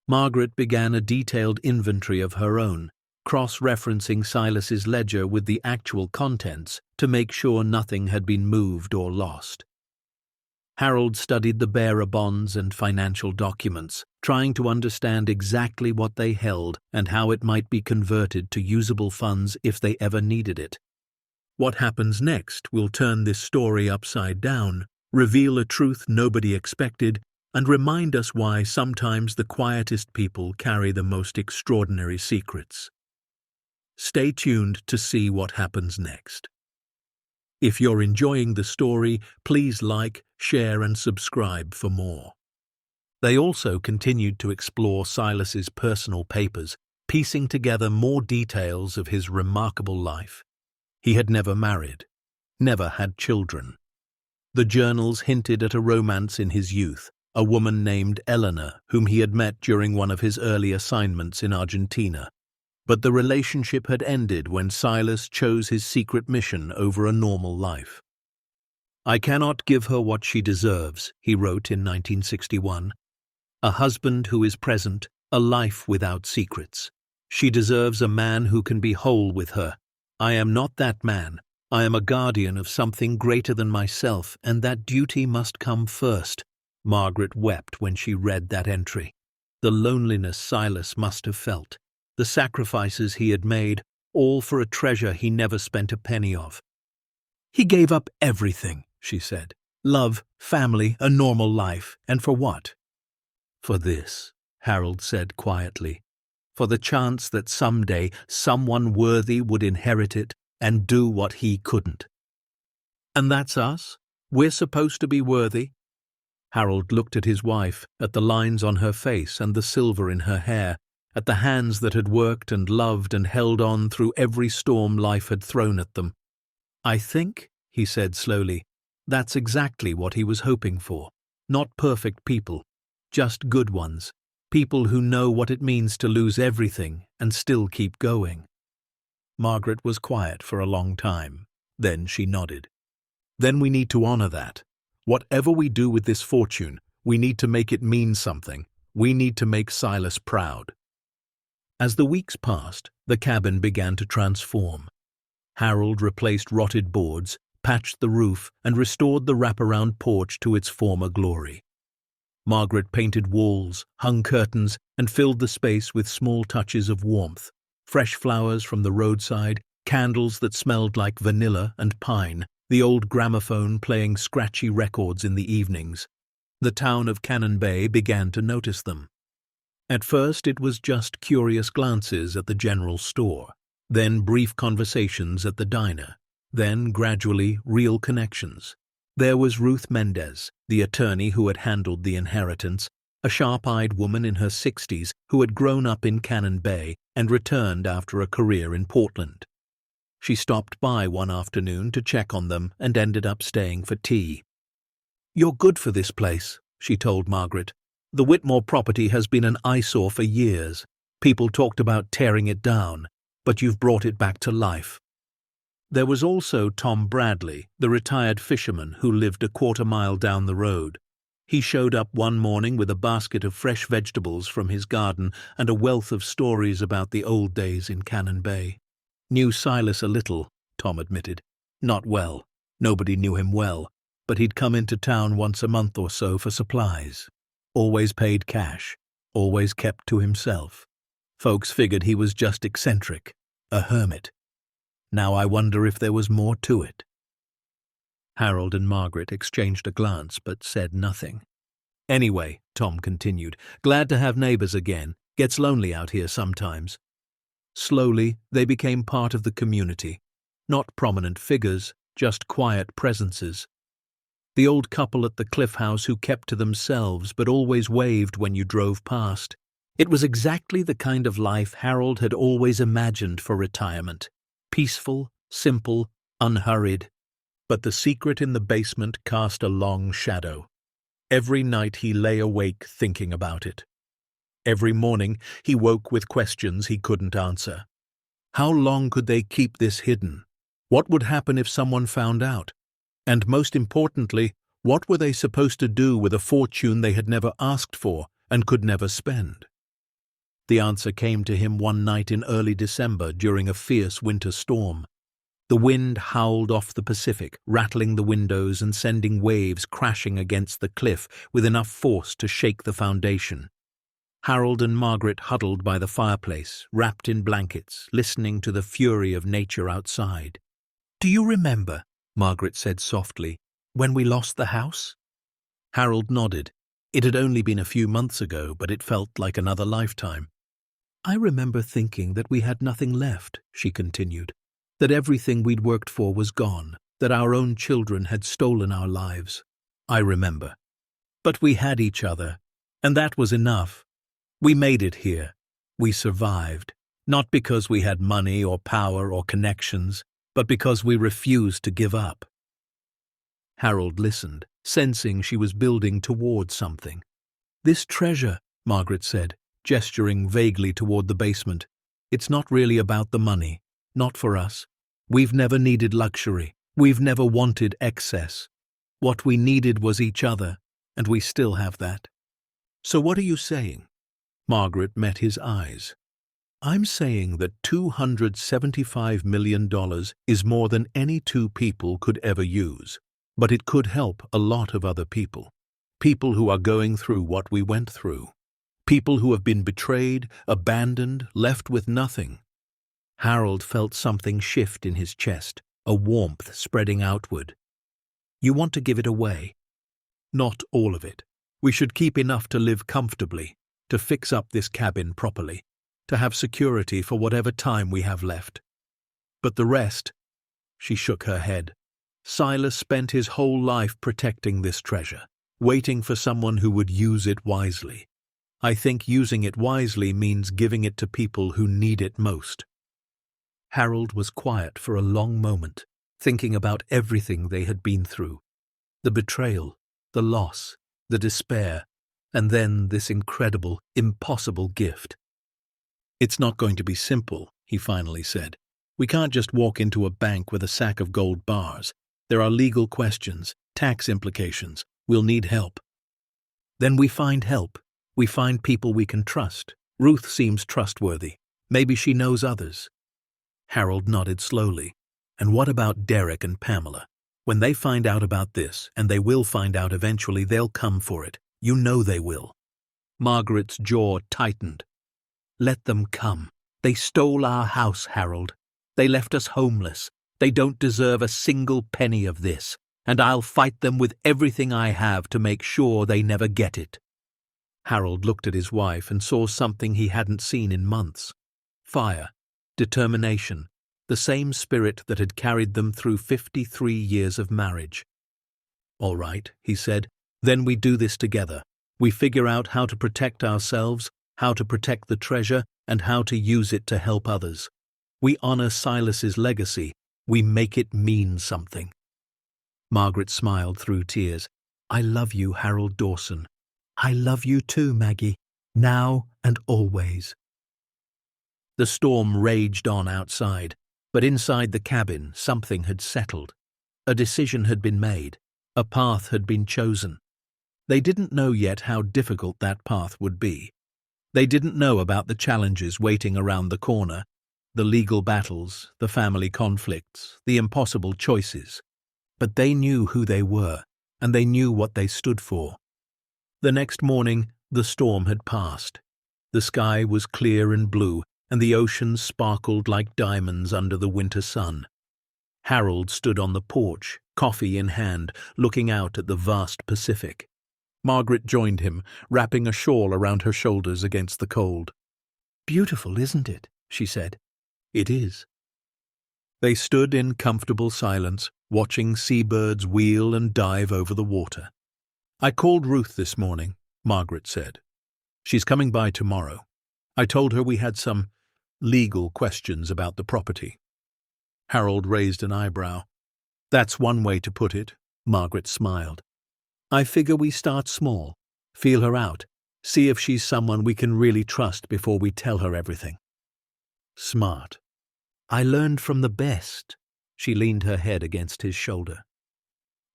Margaret began a detailed inventory of her own, cross-referencing Silas's ledger with the actual contents to make sure nothing had been moved or lost. Harold studied the bearer bonds and financial documents, trying to understand exactly what they held and how it might be converted to usable funds if they ever needed it. What happens next will turn this story upside down, reveal a truth nobody expected, and remind us why sometimes the quietest people carry the most extraordinary secrets. Stay tuned to see what happens next. If you're enjoying the story, please like, share, and subscribe for more. They also continued to explore Silas's personal papers, piecing together more details of his remarkable life. He had never married, never had children. The journals hinted at a romance in his youth, a woman named Eleanor, whom he had met during one of his early assignments in Argentina. But the relationship had ended when Silas chose his secret mission over a normal life. "I cannot give her what she deserves," he wrote in 1961. "A husband who is present, a life without secrets. She deserves a man who can be whole with her. I am not that man. I am a guardian of something greater than myself, and that duty must come first." Margaret wept when she read that entry. The loneliness Silas must have felt. The sacrifices he had made, all for a treasure he never spent a penny of. "He gave up everything," she said. "Love, family, a normal life. And for what?" "For this," Harold said quietly. "For the chance that someday someone worthy would inherit it and do what he couldn't." "And that's us? We're supposed to be worthy?" Harold looked at his wife, at the lines on her face and the silver in her hair, at the hands that had worked and loved and held on through every storm life had thrown at them. "I think," he said slowly, "that's exactly what he was hoping for. Not perfect people, just good ones. People who know what it means to lose everything and still keep going." Margaret was quiet for a long time. Then she nodded. "Then we need to honor that. Whatever we do with this fortune, we need to make it mean something. We need to make Silas proud." As the weeks passed, the cabin began to transform. Harold replaced rotted boards, patched the roof, and restored the wraparound porch to its former glory. Margaret painted walls, hung curtains, and filled the space with small touches of warmth, fresh flowers from the roadside, Candles that smelled like vanilla and pine, the old gramophone playing scratchy records in the evenings. The town of Cannon Bay began to notice them. At first it was just curious glances at the general store, then brief conversations at the diner, then gradually real connections. There was Ruth Mendez, the attorney who had handled the inheritance, a sharp-eyed woman in her 60s who had grown up in Cannon Bay and returned after a career in Portland. She stopped by one afternoon to check on them and ended up staying for tea. "You're good for this place," she told Margaret. "The Whitmore property has been an eyesore for years. People talked about tearing it down, but you've brought it back to life." There was also Tom Bradley, the retired fisherman who lived a quarter-mile down the road. He showed up one morning with a basket of fresh vegetables from his garden and a wealth of stories about the old days in Cannon Bay. "Knew Silas a little," Tom admitted. "Not well. Nobody knew him well, but he'd come into town once a month or so for supplies. Always paid cash, always kept to himself. Folks figured he was just eccentric, a hermit. Now I wonder if there was more to it." Harold and Margaret exchanged a glance but said nothing. "Anyway," Tom continued, "glad to have neighbors again. Gets lonely out here sometimes." Slowly, they became part of the community. Not prominent figures, just quiet presences. The old couple at the Cliff House who kept to themselves but always waved when you drove past. It was exactly the kind of life Harold had always imagined for retirement. Peaceful, simple, unhurried. But the secret in the basement cast a long shadow. Every night he lay awake thinking about it. Every morning he woke with questions he couldn't answer. How long could they keep this hidden? What would happen if someone found out? And most importantly, what were they supposed to do with a fortune they had never asked for and could never spend? The answer came to him one night in early December during a fierce winter storm. The wind howled off the Pacific, rattling the windows and sending waves crashing against the cliff with enough force to shake the foundation. Harold and Margaret huddled by the fireplace, wrapped in blankets, listening to the fury of nature outside. "Do you remember," Margaret said softly, "when we lost the house?" Harold nodded. It had only been a few months ago, but it felt like another lifetime. "I remember thinking that we had nothing left," she continued, "that everything we'd worked for was gone, that our own children had stolen our lives. I remember. But we had each other, and that was enough. We made it here. We survived, not because we had money or power or connections, but because we refused to give up." Harold listened, sensing she was building toward something. "This treasure," Margaret said, gesturing vaguely toward the basement. "It's not really about the money. Not for us. We've never needed luxury. We've never wanted excess. What we needed was each other, and we still have that." "So what are you saying?" Margaret met his eyes. "I'm saying that $275 million is more than any two people could ever use, but it could help a lot of other people. People who are going through what we went through. People who have been betrayed, abandoned, left with nothing." Harold felt something shift in his chest, a warmth spreading outward. "You want to give it away?" "Not all of it. We should keep enough to live comfortably, to fix up this cabin properly, to have security for whatever time we have left. But the rest," she shook her head. "Silas spent his whole life protecting this treasure, waiting for someone who would use it wisely. I think using it wisely means giving it to people who need it most." Harold was quiet for a long moment, thinking about everything they had been through. The betrayal, the loss, the despair, and then this incredible, impossible gift. "It's not going to be simple," he finally said. "We can't just walk into a bank with a sack of gold bars. There are legal questions, tax implications. We'll need help." "Then we find help. We find people we can trust. Ruth seems trustworthy. Maybe she knows others." Harold nodded slowly. "And what about Derek and Pamela? When they find out about this, and they will find out eventually, they'll come for it. You know they will." Margaret's jaw tightened. "Let them come. They stole our house, Harold. They left us homeless. They don't deserve a single penny of this, and I'll fight them with everything I have to make sure they never get it." Harold looked at his wife and saw something he hadn't seen in months. Fire, determination, the same spirit that had carried them through 53 years of marriage. "All right," he said, "then we do this together. We figure out how to protect ourselves, how to protect the treasure, and how to use it to help others. We honor Silas's legacy. We make it mean something." Margaret smiled through tears. "I love you, Harold Dawson. I love you too, Maggie, now and always." The storm raged on outside, but inside the cabin something had settled. A decision had been made. A path had been chosen. They didn't know yet how difficult that path would be. They didn't know about the challenges waiting around the corner, the legal battles, the family conflicts, the impossible choices. But they knew who they were, and they knew what they stood for. The next morning, the storm had passed. The sky was clear and blue, and the ocean sparkled like diamonds under the winter sun. Harold stood on the porch, coffee in hand, looking out at the vast Pacific. Margaret joined him, wrapping a shawl around her shoulders against the cold. "Beautiful, isn't it?" she said. "It is." They stood in comfortable silence, watching seabirds wheel and dive over the water. "I called Ruth this morning," Margaret said. "She's coming by tomorrow. I told her we had some legal questions about the property." Harold raised an eyebrow. "That's one way to put it," Margaret smiled. "I figure we start small, feel her out, see if she's someone we can really trust before we tell her everything." "Smart. I learned from the best." She leaned her head against his shoulder.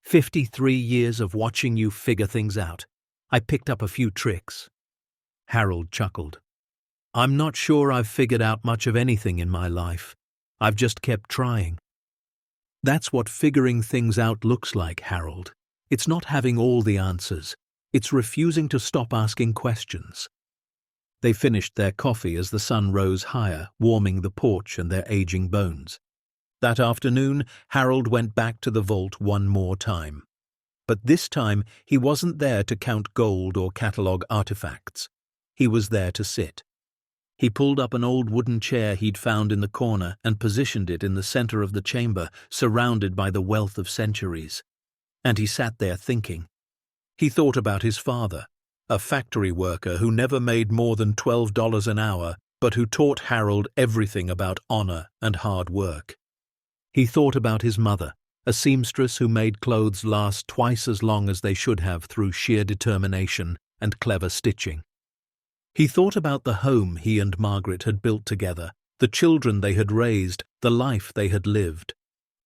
53 years of watching you figure things out. I picked up a few tricks." Harold chuckled. "I'm not sure I've figured out much of anything in my life. I've just kept trying." "That's what figuring things out looks like, Harold. It's not having all the answers. It's refusing to stop asking questions." They finished their coffee as the sun rose higher, warming the porch and their aging bones. That afternoon, Harold went back to the vault one more time. But this time, he wasn't there to count gold or catalogue artifacts. He was there to sit. He pulled up an old wooden chair he'd found in the corner and positioned it in the center of the chamber, surrounded by the wealth of centuries. And he sat there thinking. He thought about his father, a factory worker who never made more than $12 an hour, but who taught Harold everything about honor and hard work. He thought about his mother, a seamstress who made clothes last twice as long as they should have through sheer determination and clever stitching. He thought about the home he and Margaret had built together, the children they had raised, the life they had lived.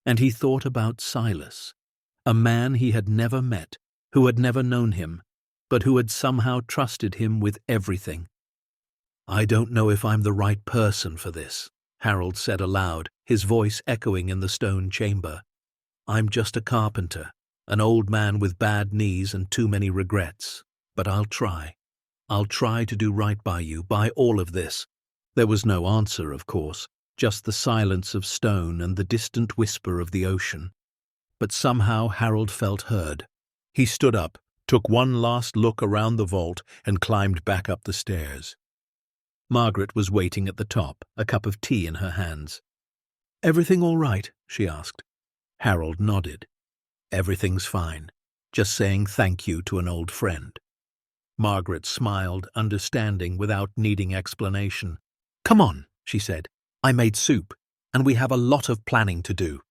And he thought about Silas, a man he had never met, who had never known him, but who had somehow trusted him with everything. "I don't know if I'm the right person for this," Harold said aloud, his voice echoing in the stone chamber. "I'm just a carpenter, an old man with bad knees and too many regrets, but I'll try. I'll try to do right by you, by all of this." There was no answer, of course, just the silence of stone and the distant whisper of the ocean. But somehow Harold felt heard. He stood up, took one last look around the vault, and climbed back up the stairs. Margaret was waiting at the top, a cup of tea in her hands. "Everything all right?" she asked. Harold nodded. "Everything's fine. Just saying thank you to an old friend." Margaret smiled, understanding without needing explanation. "Come on," she said. "I made soup, and we have a lot of planning to do."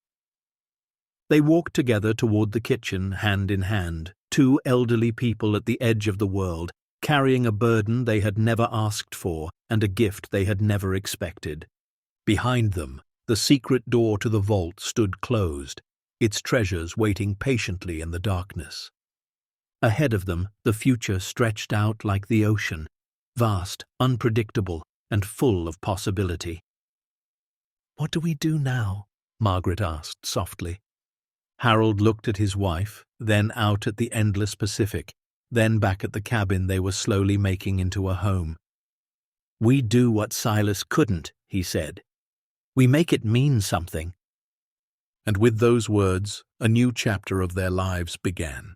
They walked together toward the kitchen, hand in hand, two elderly people at the edge of the world, carrying a burden they had never asked for and a gift they had never expected. Behind them, the secret door to the vault stood closed, its treasures waiting patiently in the darkness. Ahead of them, the future stretched out like the ocean, vast, unpredictable, and full of possibility. "What do we do now?" Margaret asked softly. Harold looked at his wife, then out at the endless Pacific, then back at the cabin they were slowly making into a home. "We do what Silas couldn't," he said. We make it mean something." And with those words, a new chapter of their lives began.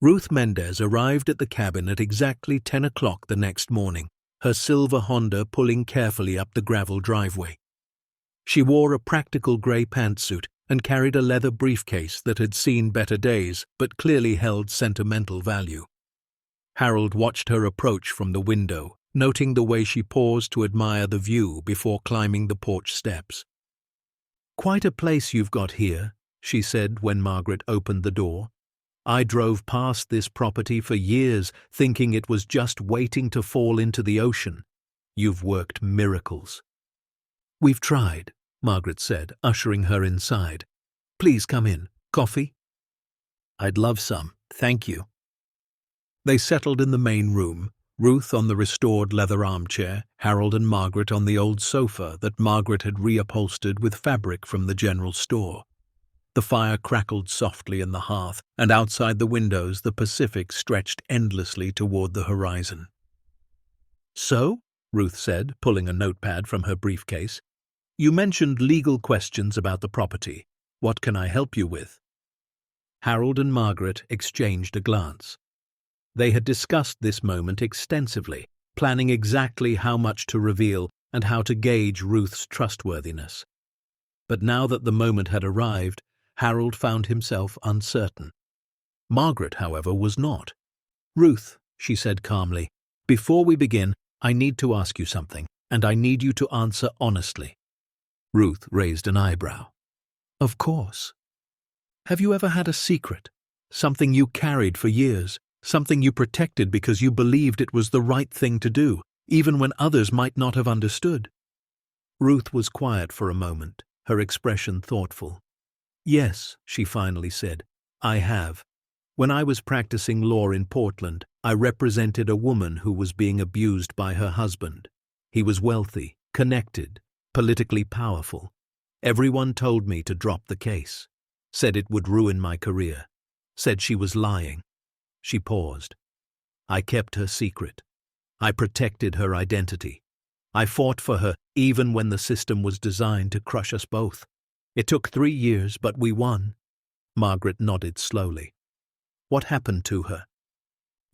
Ruth Mendez arrived at the cabin at exactly 10 o'clock the next morning, her silver Honda pulling carefully up the gravel driveway. She wore a practical grey pantsuit and carried a leather briefcase that had seen better days but clearly held sentimental value. Harold watched her approach from the window, noting the way she paused to admire the view before climbing the porch steps. "Quite a place you've got here," she said when Margaret opened the door. "I drove past this property for years, thinking it was just waiting to fall into the ocean. You've worked miracles." "We've tried," Margaret said, ushering her inside. "Please come in. Coffee?" "I'd love some, thank you." They settled in the main room, Ruth on the restored leather armchair, Harold and Margaret on the old sofa that Margaret had reupholstered with fabric from the general store. The fire crackled softly in the hearth, and outside the windows the Pacific stretched endlessly toward the horizon. "So," Ruth said, pulling a notepad from her briefcase, "you mentioned legal questions about the property. What can I help you with?" Harold and Margaret exchanged a glance. They had discussed this moment extensively, planning exactly how much to reveal and how to gauge Ruth's trustworthiness. But now that the moment had arrived, Harold found himself uncertain. Margaret, however, was not. "Ruth," she said calmly, "before we begin, I need to ask you something, and I need you to answer honestly." Ruth raised an eyebrow. "Of course." "Have you ever had a secret? Something you carried for years? Something you protected because you believed it was the right thing to do, even when others might not have understood?" Ruth was quiet for a moment, her expression thoughtful. "Yes," she finally said, "I have. When I was practicing law in Portland, I represented a woman who was being abused by her husband. He was wealthy, connected, politically powerful. Everyone told me to drop the case, said it would ruin my career, said she was lying." She paused. "I kept her secret. I protected her identity. I fought for her even when the system was designed to crush us both. It took 3 years, but we won." Margaret nodded slowly. "What happened to her?"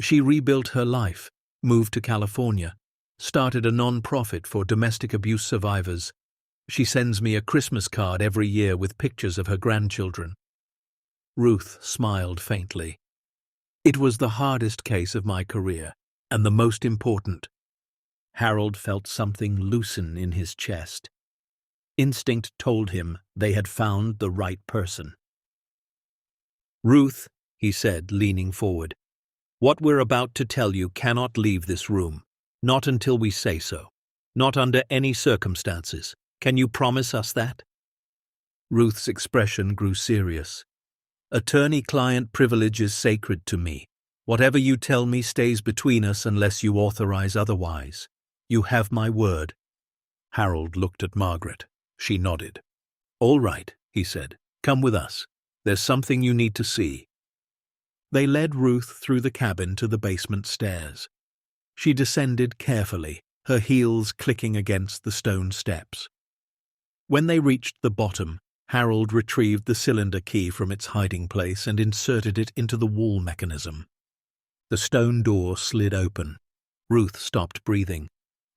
"She rebuilt her life, moved to California, started a non-profit for domestic abuse survivors. She sends me a Christmas card every year with pictures of her grandchildren." Ruth smiled faintly. "It was the hardest case of my career, and the most important." Harold felt something loosen in his chest. Instinct told him they had found the right person. "Ruth," he said, leaning forward, "what we're about to tell you cannot leave this room, not until we say so, not under any circumstances. Can you promise us that?" Ruth's expression grew serious. "Attorney-client privilege is sacred to me. Whatever you tell me stays between us unless you authorize otherwise. You have my word." Harold looked at Margaret. She nodded. "All right," he said. "Come with us. There's something you need to see." They led Ruth through the cabin to the basement stairs. She descended carefully, her heels clicking against the stone steps. When they reached the bottom, Harold retrieved the cylinder key from its hiding place and inserted it into the wall mechanism. The stone door slid open. Ruth stopped breathing.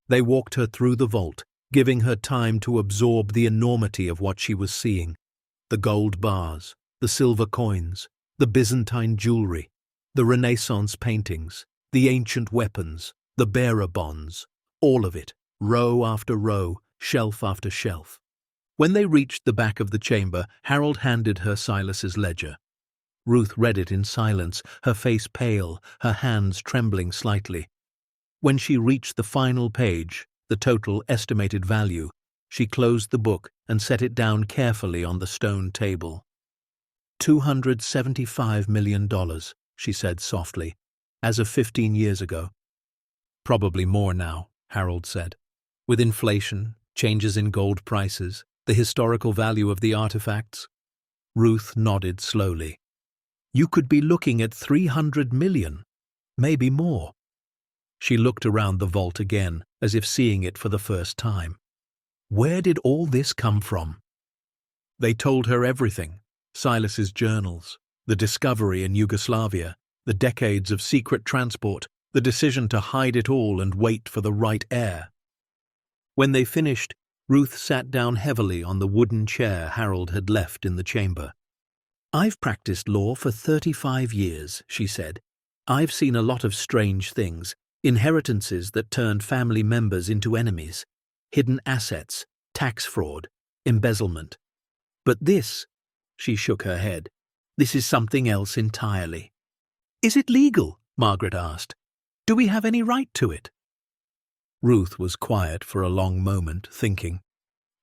They walked her through the vault, giving her time to absorb the enormity of what she was seeing. The gold bars, the silver coins, the Byzantine jewelry, the Renaissance paintings, the ancient weapons, the bearer bonds, all of it, row after row, shelf after shelf. When they reached the back of the chamber, Harold handed her Silas's ledger. Ruth read it in silence, her face pale, her hands trembling slightly. When she reached the final page, the total estimated value, she closed the book and set it down carefully on the stone table. $275 million, she said softly, as of 15 years ago. "Probably more now," Harold said. "With inflation, changes in gold prices, the historical value of the artifacts." Ruth nodded slowly. "You could be looking at 300 million, maybe more." She looked around the vault again, as if seeing it for the first time. Where did all this come from? They told her everything: Silas's journals, the discovery in Yugoslavia, the decades of secret transport, the decision to hide it all and wait for the right heir. When they finished, Ruth sat down heavily on the wooden chair Harold had left in the chamber. "I've practiced law for 35 years, she said. "I've seen a lot of strange things, inheritances that turned family members into enemies, hidden assets, tax fraud, embezzlement. But this," she shook her head, "this is something else entirely." "Is it legal?" Margaret asked. "Do we have any right to it?" Ruth was quiet for a long moment, thinking.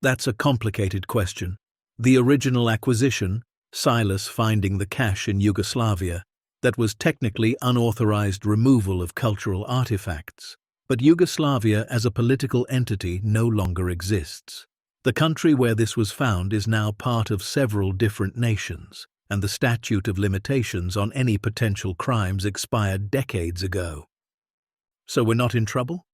That's a complicated question. The original acquisition, Silas finding the cash in Yugoslavia, that was technically unauthorized removal of cultural artifacts. But Yugoslavia as a political entity no longer exists. The country where this was found is now part of several different nations, and the statute of limitations on any potential crimes expired decades ago. So we're not in trouble?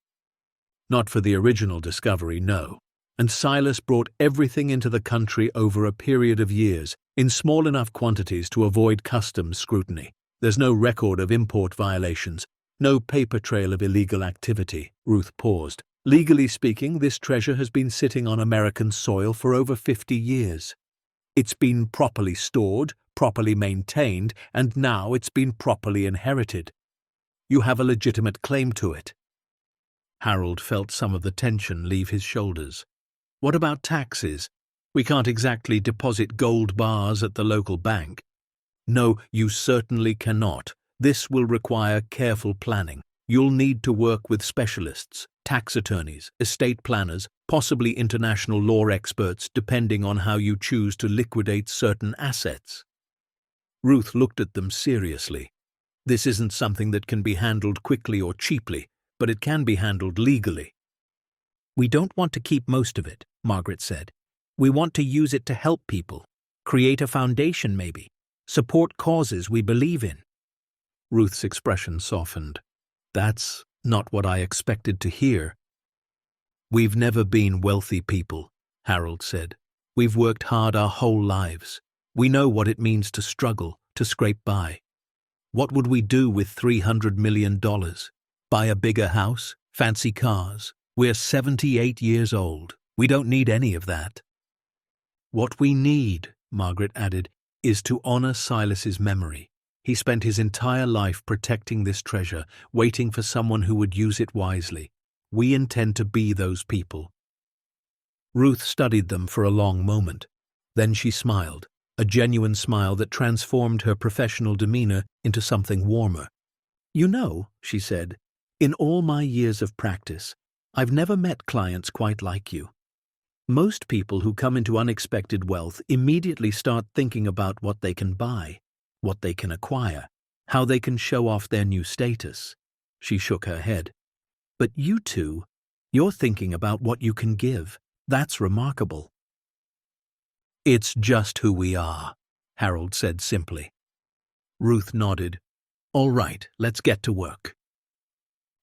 Not for the original discovery, no. And Silas brought everything into the country over a period of years, in small enough quantities to avoid customs scrutiny. There's no record of import violations, no paper trail of illegal activity. Ruth paused. Legally speaking, this treasure has been sitting on American soil for over 50 years. It's been properly stored, properly maintained, and now it's been properly inherited. You have a legitimate claim to it. Harold felt some of the tension leave his shoulders. What about taxes? We can't exactly deposit gold bars at the local bank. No, you certainly cannot. This will require careful planning. You'll need to work with specialists, tax attorneys, estate planners, possibly international law experts, depending on how you choose to liquidate certain assets. Ruth looked at them seriously. This isn't something that can be handled quickly or cheaply, but it can be handled legally. "We don't want to keep most of it," Margaret said. "We want to use it to help people, create a foundation maybe, support causes we believe in." Ruth's expression softened. "That's not what I expected to hear." "We've never been wealthy people," Harold said. "We've worked hard our whole lives. We know what it means to struggle, to scrape by. What would we do with $300 million? Buy a bigger house? Fancy cars? We're 78 years old. We don't need any of that." "What we need," Margaret added, "is to honor Silas's memory. He spent his entire life protecting this treasure, waiting for someone who would use it wisely. We intend to be those people." Ruth studied them for a long moment. Then she smiled, a genuine smile that transformed her professional demeanor into something warmer. "You know," she said, "in all my years of practice, I've never met clients quite like you. Most people who come into unexpected wealth immediately start thinking about what they can buy, what they can acquire, how they can show off their new status." She shook her head. "But you two, you're thinking about what you can give. That's remarkable." "It's just who we are," Harold said simply. Ruth nodded. "All right, let's get to work."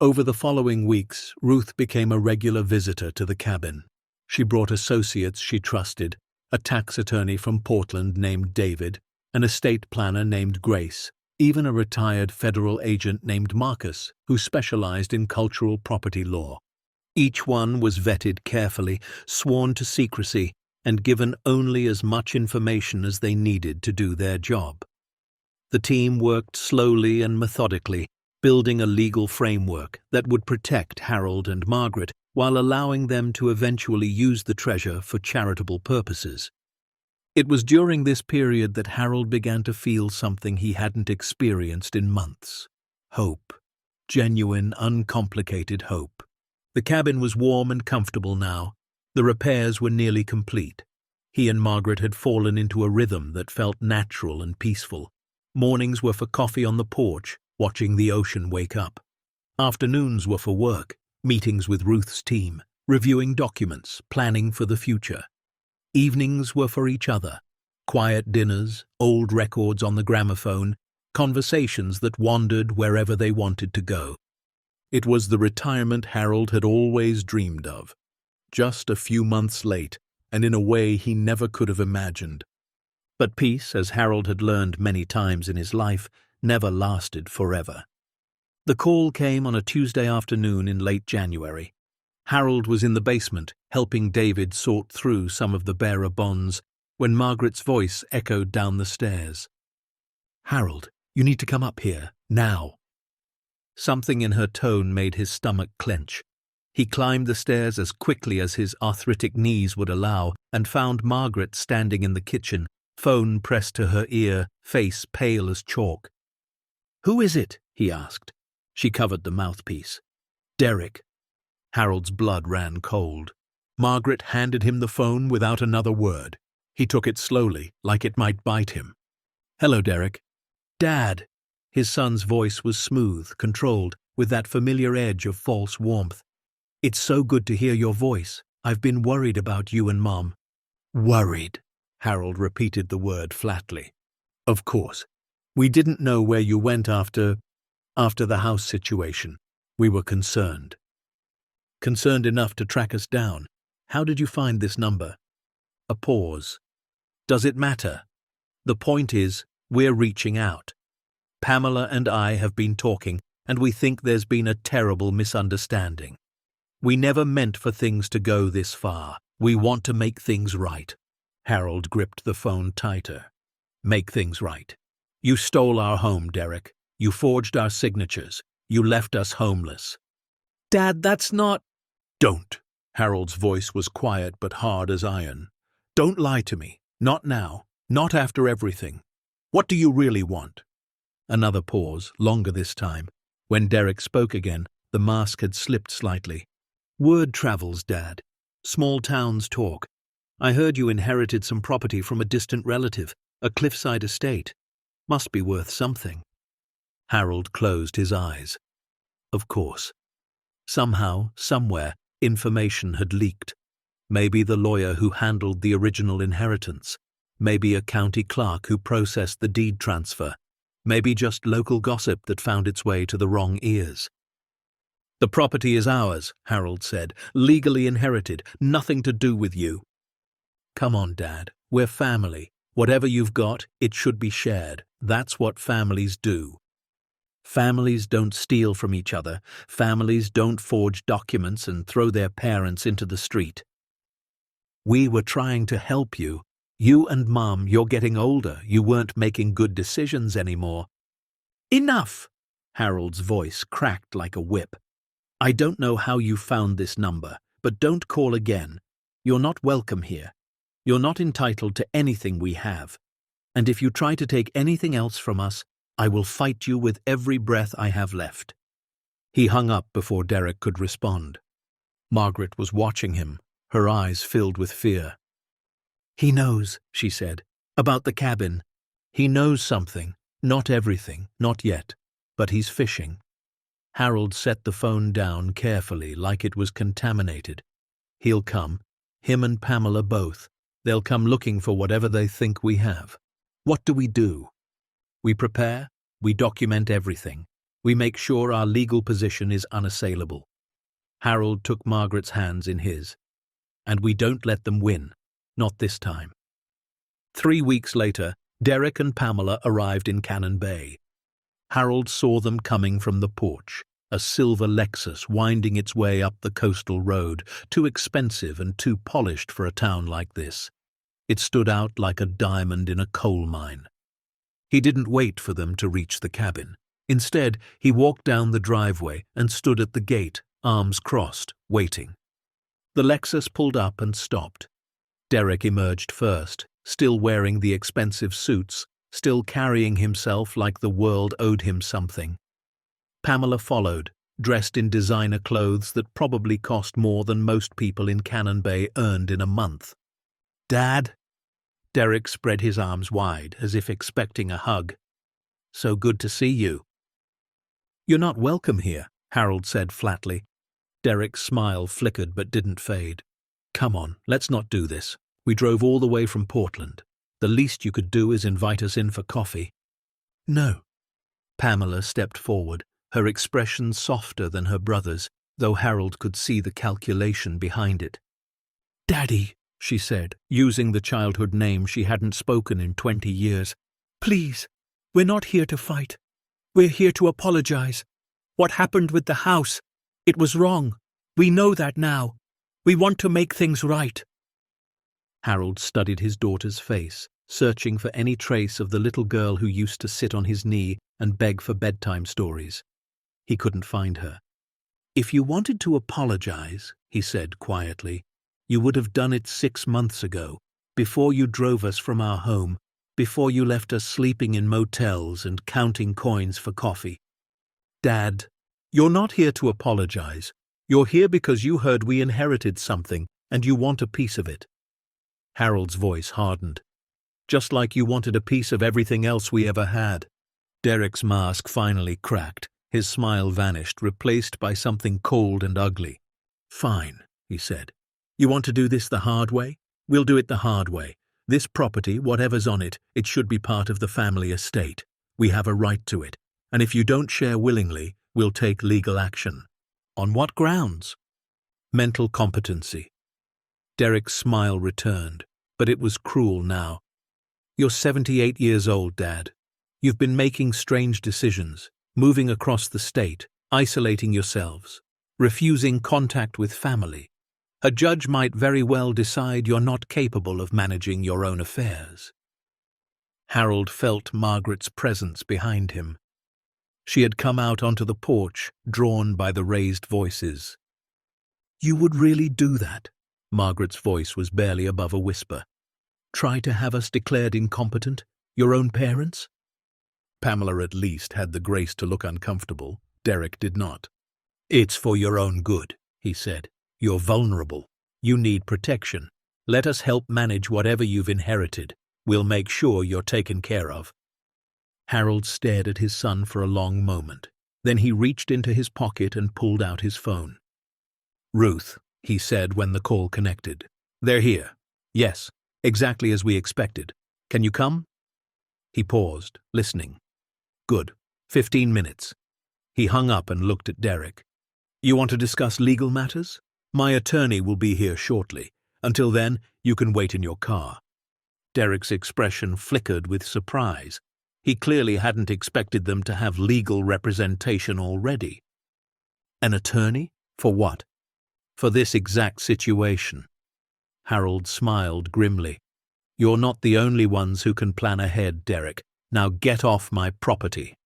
Over the following weeks, Ruth became a regular visitor to the cabin. She brought associates she trusted, a tax attorney from Portland named David, an estate planner named Grace, even a retired federal agent named Marcus, who specialized in cultural property law. Each one was vetted carefully, sworn to secrecy, and given only as much information as they needed to do their job. The team worked slowly and methodically, building a legal framework that would protect Harold and Margaret while allowing them to eventually use the treasure for charitable purposes. It was during this period that Harold began to feel something he hadn't experienced in months. Hope. Genuine, uncomplicated hope. The cabin was warm and comfortable now. The repairs were nearly complete. He and Margaret had fallen into a rhythm that felt natural and peaceful. Mornings were for coffee on the porch, watching the ocean wake up. Afternoons were for work, meetings with Ruth's team, reviewing documents, planning for the future. Evenings were for each other. Quiet dinners, old records on the gramophone, conversations that wandered wherever they wanted to go. It was the retirement Harold had always dreamed of. just a few months late, and in a way he never could have imagined. But peace, as Harold had learned many times in his life, never lasted forever. The call came on a Tuesday afternoon in late January. Harold was in the basement, helping David sort through some of the bearer bonds, when Margaret's voice echoed down the stairs. "Harold, you need to come up here, now." Something in her tone made his stomach clench. He climbed the stairs as quickly as his arthritic knees would allow and found Margaret standing in the kitchen, phone pressed to her ear, face pale as chalk. "Who is it?" he asked. She covered the mouthpiece. "Derek." Harold's blood ran cold. Margaret handed him the phone without another word. He took it slowly, like it might bite him. "Hello, Derek." "Dad." His son's voice was smooth, controlled, with that familiar edge of false warmth. "It's so good to hear your voice. I've been worried about you and Mom." "Worried," Harold repeated the word flatly. "Of course. We didn't know where you went after the house situation. We were concerned. Concerned enough to track us down. How did you find this number?" A pause. "Does it matter? The point is, we're reaching out. Pamela and I have been talking, and we think there's been a terrible misunderstanding. We never meant for things to go this far. We want to make things right." Harold gripped the phone tighter. "Make things right. You stole our home, Derek. You forged our signatures. You left us homeless." "Dad, that's not—" "Don't." Harold's voice was quiet but hard as iron. "Don't lie to me. Not now. Not after everything. What do you really want?" Another pause, longer this time. When Derek spoke again, the mask had slipped slightly. "Word travels, Dad. Small towns talk. I heard you inherited some property from a distant relative, a Cliffside estate. Must be worth something." Harold closed his eyes. Of course. Somehow, somewhere, information had leaked. Maybe the lawyer who handled the original inheritance. Maybe a county clerk who processed the deed transfer. Maybe just local gossip that found its way to the wrong ears. "The property is ours," Harold said. "Legally inherited. Nothing to do with you." "Come on, Dad. We're family. Whatever you've got, it should be shared. That's what families do. Families don't steal from each other. Families don't forge documents and throw their parents into the street. We were trying to help you. You and Mom, you're getting older. You weren't making good decisions anymore." "Enough!" Harold's voice cracked like a whip. "I don't know how you found this number, but don't call again. You're not welcome here. You're not entitled to anything we have. And if you try to take anything else from us, I will fight you with every breath I have left." He hung up before Derek could respond. Margaret was watching him, her eyes filled with fear. "He knows," she said, "about the cabin. He knows something, not everything, not yet, but he's fishing." Harold set the phone down carefully, like it was contaminated. "He'll come, him and Pamela both. They'll come looking for whatever they think we have. What do? We prepare, we document everything. We make sure our legal position is unassailable." Harold took Margaret's hands in his. "And we don't let them win. Not this time." 3 weeks later, Derek and Pamela arrived in Cannon Bay. Harold saw them coming from the porch, a silver Lexus winding its way up the coastal road, too expensive and too polished for a town like this. It stood out like a diamond in a coal mine. He didn't wait for them to reach the cabin. Instead, he walked down the driveway and stood at the gate, arms crossed, waiting. The Lexus pulled up and stopped. Derek emerged first, still wearing the expensive suits, still carrying himself like the world owed him something. Pamela followed, dressed in designer clothes that probably cost more than most people in Cannon Bay earned in a month. "Dad?" Derek spread his arms wide, as if expecting a hug. "So good to see you." "You're not welcome here," Harold said flatly. Derek's smile flickered but didn't fade. "Come on, let's not do this. We drove all the way from Portland. The least you could do is invite us in for coffee." "No." Pamela stepped forward, her expression softer than her brother's, though Harold could see the calculation behind it. "Daddy," she said, using the childhood name she hadn't spoken in 20 years. "Please, we're not here to fight. We're here to apologize. What happened with the house? It was wrong. We know that now. We want to make things right." Harold studied his daughter's face, searching for any trace of the little girl who used to sit on his knee and beg for bedtime stories. He couldn't find her. "If you wanted to apologize," he said quietly, "you would have done it 6 months ago, before you drove us from our home, before you left us sleeping in motels and counting coins for coffee." "Dad, you're not here to apologize. You're here because you heard we inherited something and you want a piece of it." Harold's voice hardened. "Just like you wanted a piece of everything else we ever had." Derek's mask finally cracked. His smile vanished, replaced by something cold and ugly. "Fine," he said. "You want to do this the hard way? We'll do it the hard way. This property, whatever's on it, it should be part of the family estate. We have a right to it. And if you don't share willingly, we'll take legal action." "On what grounds?" "Mental competency." Derek's smile returned, but it was cruel now. "You're 78 years old, Dad. You've been making strange decisions, moving across the state, isolating yourselves, refusing contact with family. A judge might very well decide you're not capable of managing your own affairs." Harold felt Margaret's presence behind him. She had come out onto the porch, drawn by the raised voices. "You would really do that?" Margaret's voice was barely above a whisper. "Try to have us declared incompetent? Your own parents?" Pamela at least had the grace to look uncomfortable. Derek did not. "It's for your own good," he said. "You're vulnerable. You need protection. Let us help manage whatever you've inherited. We'll make sure you're taken care of." Harold stared at his son for a long moment. Then he reached into his pocket and pulled out his phone. "Ruth," he said when the call connected. "They're here. Yes, exactly as we expected. Can you come?" He paused, listening. "Good. 15 minutes. He hung up and looked at Derek. "You want to discuss legal matters? My attorney will be here shortly. Until then, you can wait in your car." Derek's expression flickered with surprise. He clearly hadn't expected them to have legal representation already. "An attorney? For what?" "For this exact situation." Harold smiled grimly. "You're not the only ones who can plan ahead, Derek. Now get off my property."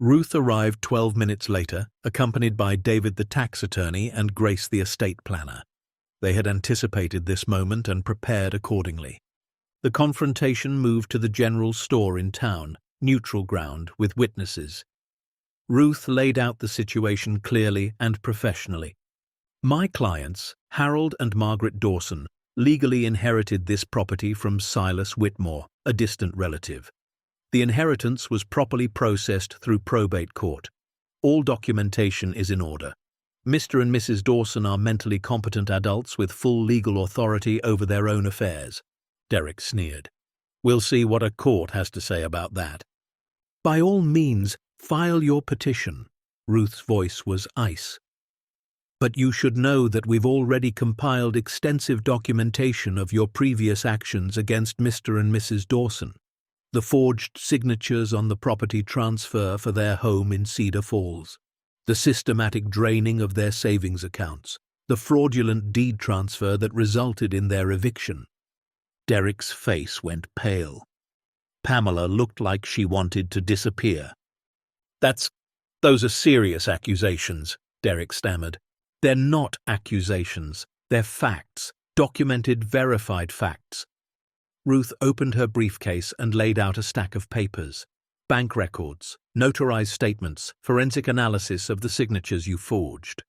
Ruth arrived 12 minutes later, accompanied by David the tax attorney and Grace the estate planner. They had anticipated this moment and prepared accordingly. The confrontation moved to the general store in town, neutral ground, with witnesses. Ruth laid out the situation clearly and professionally. "My clients, Harold and Margaret Dawson, legally inherited this property from Silas Whitmore, a distant relative. The inheritance was properly processed through probate court. All documentation is in order. Mr. and Mrs. Dawson are mentally competent adults with full legal authority over their own affairs." Derek sneered. "We'll see what a court has to say about that." "By all means, file your petition." Ruth's voice was ice. "But you should know that we've already compiled extensive documentation of your previous actions against Mr. and Mrs. Dawson. The forged signatures on the property transfer for their home in Cedar Falls, the systematic draining of their savings accounts, the fraudulent deed transfer that resulted in their eviction." Derek's face went pale. Pamela looked like she wanted to disappear. Those are serious accusations," Derek stammered. "They're not accusations. They're facts, documented, verified facts." Ruth opened her briefcase and laid out a stack of papers. "Bank records, notarized statements, forensic analysis of the signatures you forged.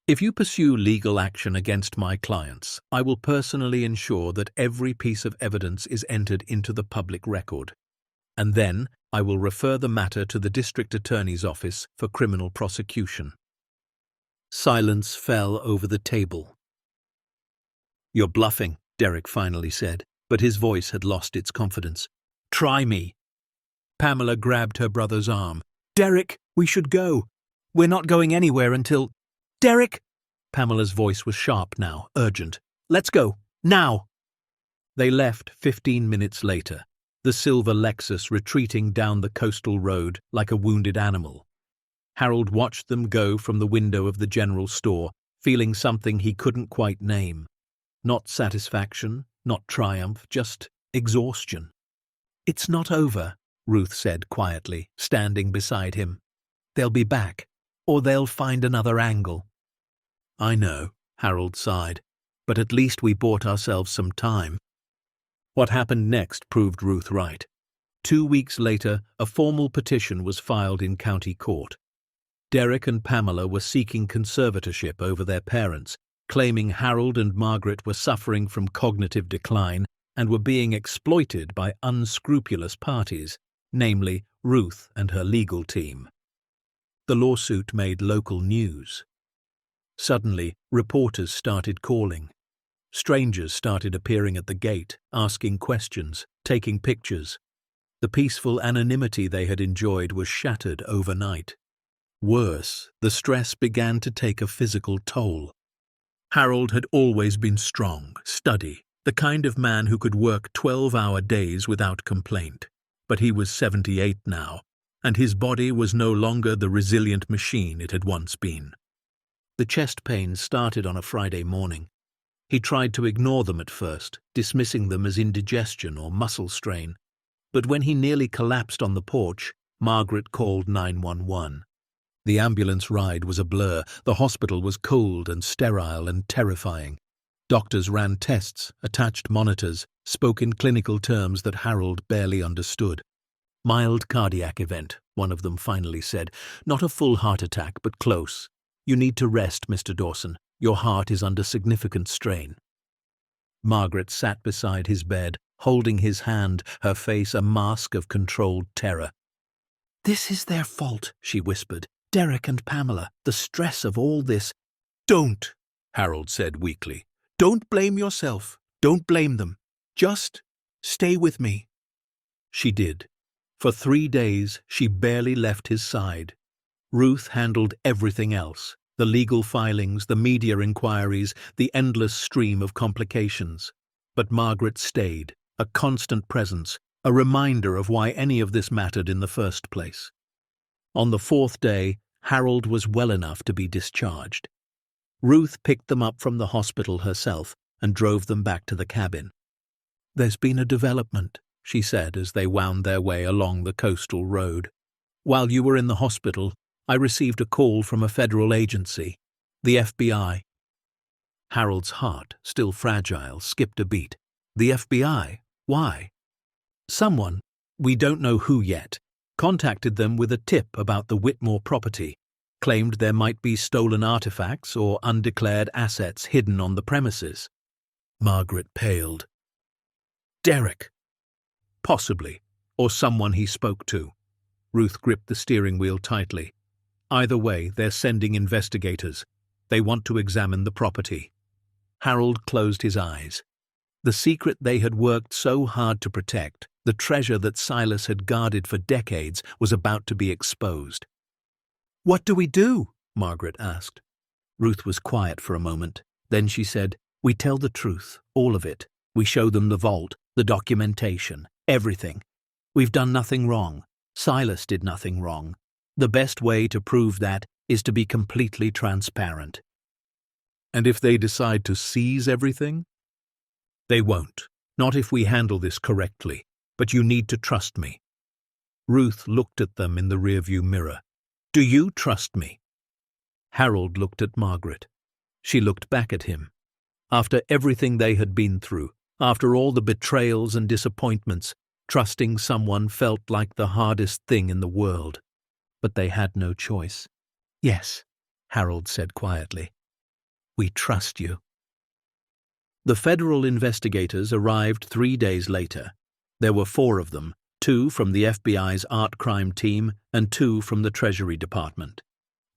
If you pursue legal action against my clients, I will personally ensure that every piece of evidence is entered into the public record. And then I will refer the matter to the district attorney's office for criminal prosecution." Silence fell over the table. "You're bluffing," Derek finally said, but his voice had lost its confidence. "Try me." Pamela grabbed her brother's arm. "Derek, we should go. We're not going anywhere until—" "Derek!" Pamela's voice was sharp now, urgent. Let's go. Now! They left 15 minutes later, the silver Lexus retreating down the coastal road like a wounded animal. Harold watched them go from the window of the general store, feeling something he couldn't quite name. Not satisfaction, not triumph, just exhaustion. "It's not over," Ruth said quietly, standing beside him. "They'll be back, or they'll find another angle." "I know," Harold sighed, "but at least we bought ourselves some time." What happened next proved Ruth right. 2 weeks later, a formal petition was filed in county court. Derek and Pamela were seeking conservatorship over their parents, claiming Harold and Margaret were suffering from cognitive decline and were being exploited by unscrupulous parties, namely Ruth and her legal team. The lawsuit made local news. Suddenly, reporters started calling. Strangers started appearing at the gate, asking questions, taking pictures. The peaceful anonymity they had enjoyed was shattered overnight. Worse, the stress began to take a physical toll. Harold had always been strong, steady, the kind of man who could work 12-hour days without complaint. But he was 78 now, and his body was no longer the resilient machine it had once been. The chest pains started on a Friday morning. He tried to ignore them at first, dismissing them as indigestion or muscle strain. But when he nearly collapsed on the porch, Margaret called 911. The ambulance ride was a blur. The hospital was cold and sterile and terrifying. Doctors ran tests, attached monitors, spoke in clinical terms that Harold barely understood. "Mild cardiac event," one of them finally said. "Not a full heart attack, but close. You need to rest, Mr. Dawson. Your heart is under significant strain." Margaret sat beside his bed, holding his hand, her face a mask of controlled terror. "This is their fault," she whispered. "Derek and Pamela, the stress of all this." "Don't," Harold said weakly. "Don't blame yourself. Don't blame them. Just stay with me." She did. For 3 days, she barely left his side. Ruth handled everything else. The legal filings, the media inquiries, the endless stream of complications. But Margaret stayed, a constant presence, a reminder of why any of this mattered in the first place. On the 4th day, Harold was well enough to be discharged. Ruth picked them up from the hospital herself and drove them back to the cabin. "There's been a development," she said as they wound their way along the coastal road. "While you were in the hospital, I received a call from a federal agency, the FBI." Harold's heart, still fragile, skipped a beat. "The FBI? Why?" "Someone, we don't know who yet, contacted them with a tip about the Whitmore property, claimed there might be stolen artifacts or undeclared assets hidden on the premises." Margaret paled. "Derek?" "Possibly, or someone he spoke to." Ruth gripped the steering wheel tightly. "Either way, they're sending investigators. They want to examine the property." Harold closed his eyes. The secret they had worked so hard to protect, the treasure that Silas had guarded for decades, was about to be exposed. "What do we do?" Margaret asked. Ruth was quiet for a moment. Then she said, "We tell the truth, all of it. We show them the vault, the documentation, everything. We've done nothing wrong. Silas did nothing wrong. The best way to prove that is to be completely transparent." "And if they decide to seize everything?" "They won't. Not if we handle this correctly. But you need to trust me." Ruth looked at them in the rearview mirror. "Do you trust me?" Harold looked at Margaret. She looked back at him. After everything they had been through, after all the betrayals and disappointments, trusting someone felt like the hardest thing in the world. But they had no choice. "Yes," Harold said quietly. "We trust you." The federal investigators arrived 3 days later. There were 4 of them, 2 from the FBI's art crime team and 2 from the Treasury Department.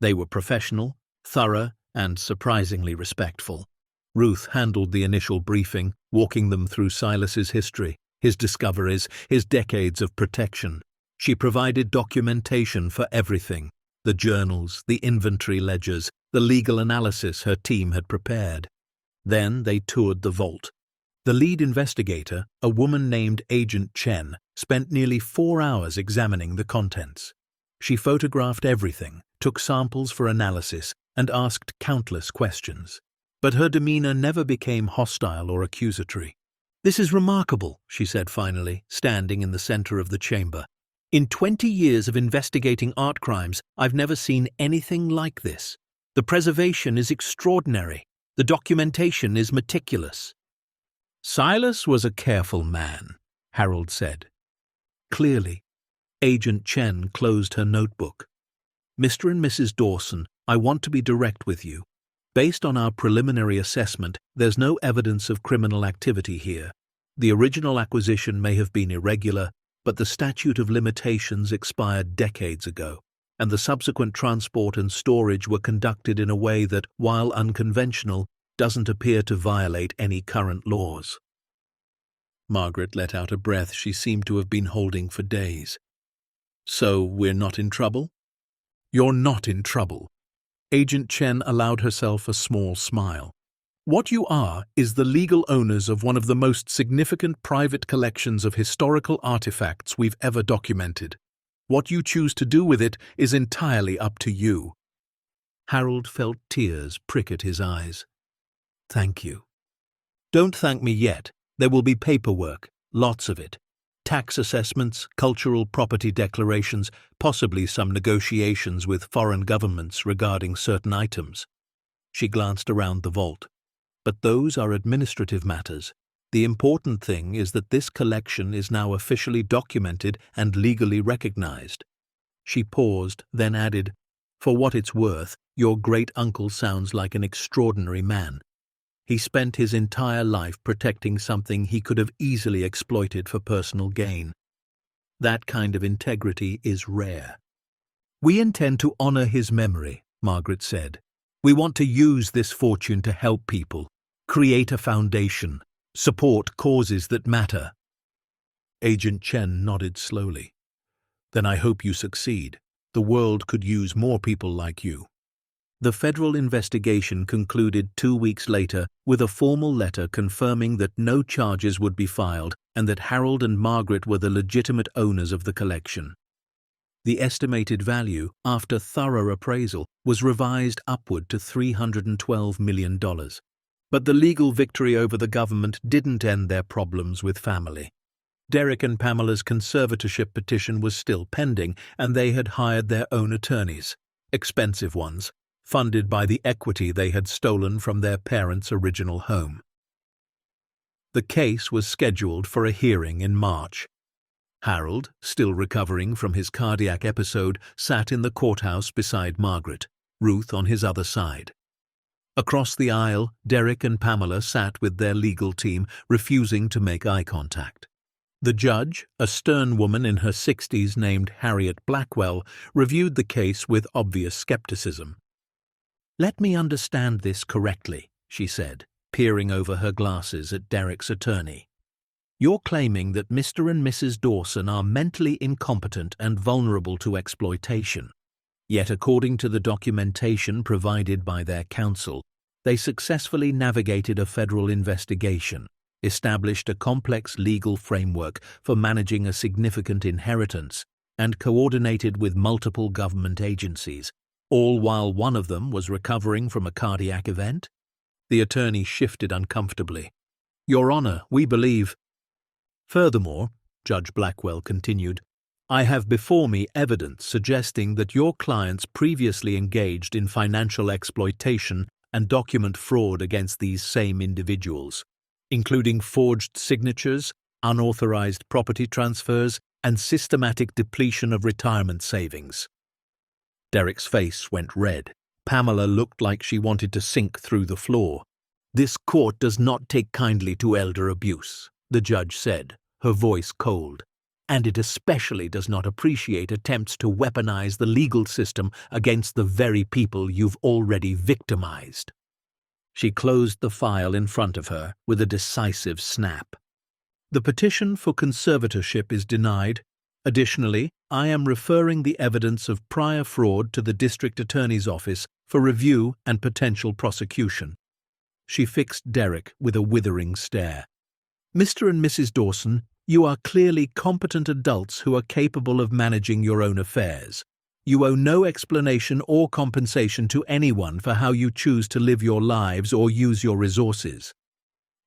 They were professional, thorough, and surprisingly respectful. Ruth handled the initial briefing, walking them through Silas's history, his discoveries, his decades of protection. She provided documentation for everything: the journals, the inventory ledgers, the legal analysis her team had prepared. Then they toured the vault. The lead investigator, a woman named Agent Chen, spent nearly 4 hours examining the contents. She photographed everything, took samples for analysis, and asked countless questions. But her demeanor never became hostile or accusatory. "This is remarkable," she said finally, standing in the center of the chamber. "In 20 years of investigating art crimes, I've never seen anything like this. The preservation is extraordinary. The documentation is meticulous." "Silas was a careful man," Harold said. Clearly, Agent Chen closed her notebook. "Mr. and Mrs. Dawson, I want to be direct with you. Based on our preliminary assessment, there's no evidence of criminal activity here. The original acquisition may have been irregular, but the statute of limitations expired decades ago, and the subsequent transport and storage were conducted in a way that, while unconventional, doesn't appear to violate any current laws." Margaret let out a breath she seemed to have been holding for days. "So we're not in trouble?" "You're not in trouble." Agent Chen allowed herself a small smile. "What you are is the legal owners of one of the most significant private collections of historical artifacts we've ever documented. What you choose to do with it is entirely up to you." Harold felt tears prick at his eyes. "Thank you." "Don't thank me yet. There will be paperwork, lots of it. Tax assessments, cultural property declarations, possibly some negotiations with foreign governments regarding certain items." She glanced around the vault. "But those are administrative matters. The important thing is that this collection is now officially documented and legally recognized." She paused, then added, "For what it's worth, your great-uncle sounds like an extraordinary man. He spent his entire life protecting something he could have easily exploited for personal gain. That kind of integrity is rare." "We intend to honor his memory," Margaret said. "We want to use this fortune to help people, create a foundation, support causes that matter." Agent Chen nodded slowly. "Then I hope you succeed. The world could use more people like you." The federal investigation concluded 2 weeks later with a formal letter confirming that no charges would be filed and that Harold and Margaret were the legitimate owners of the collection. The estimated value, after thorough appraisal, was revised upward to $312 million. But the legal victory over the government didn't end their problems with family. Derek and Pamela's conservatorship petition was still pending, and they had hired their own attorneys, expensive ones, funded by the equity they had stolen from their parents' original home. The case was scheduled for a hearing in March. Harold, still recovering from his cardiac episode, sat in the courthouse beside Margaret, Ruth on his other side. Across the aisle, Derek and Pamela sat with their legal team, refusing to make eye contact. The judge, a stern woman in her 60s named Harriet Blackwell, reviewed the case with obvious skepticism. "Let me understand this correctly," she said, peering over her glasses at Derek's attorney. "You're claiming that Mr. and Mrs. Dawson are mentally incompetent and vulnerable to exploitation. Yet according to the documentation provided by their counsel, they successfully navigated a federal investigation, established a complex legal framework for managing a significant inheritance, and coordinated with multiple government agencies, all while one of them was recovering from a cardiac event?" The attorney shifted uncomfortably. "Your Honor, we believe—" "Furthermore," Judge Blackwell continued, "I have before me evidence suggesting that your clients previously engaged in financial exploitation and document fraud against these same individuals, including forged signatures, unauthorized property transfers, and systematic depletion of retirement savings." Derek's face went red. Pamela looked like she wanted to sink through the floor. "This court does not take kindly to elder abuse," the judge said, her voice cold, "and it especially does not appreciate attempts to weaponize the legal system against the very people you've already victimized." She closed the file in front of her with a decisive snap. "The petition for conservatorship is denied. Additionally, I am referring the evidence of prior fraud to the District Attorney's Office for review and potential prosecution." She fixed Derek with a withering stare. "Mr. and Mrs. Dawson, you are clearly competent adults who are capable of managing your own affairs. You owe no explanation or compensation to anyone for how you choose to live your lives or use your resources."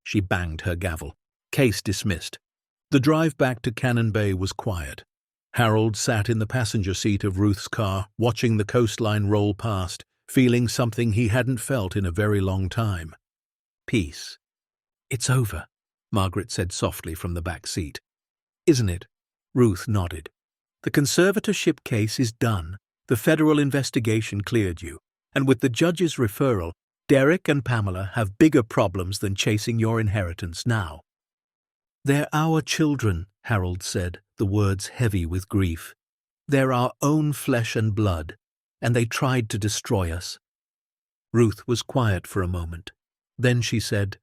She banged her gavel. Case dismissed. The drive back to Cannon Bay was quiet. Harold sat in the passenger seat of Ruth's car, watching the coastline roll past, feeling something he hadn't felt in a very long time. Peace. "It's over," Margaret said softly from the back seat. "Isn't it?" Ruth nodded. "The conservatorship case is done. The federal investigation cleared you. And with the judge's referral, Derek and Pamela have bigger problems than chasing your inheritance now." "They're our children," Harold said, the words heavy with grief. "They're our own flesh and blood, and they tried to destroy us." Ruth was quiet for a moment. Then she said,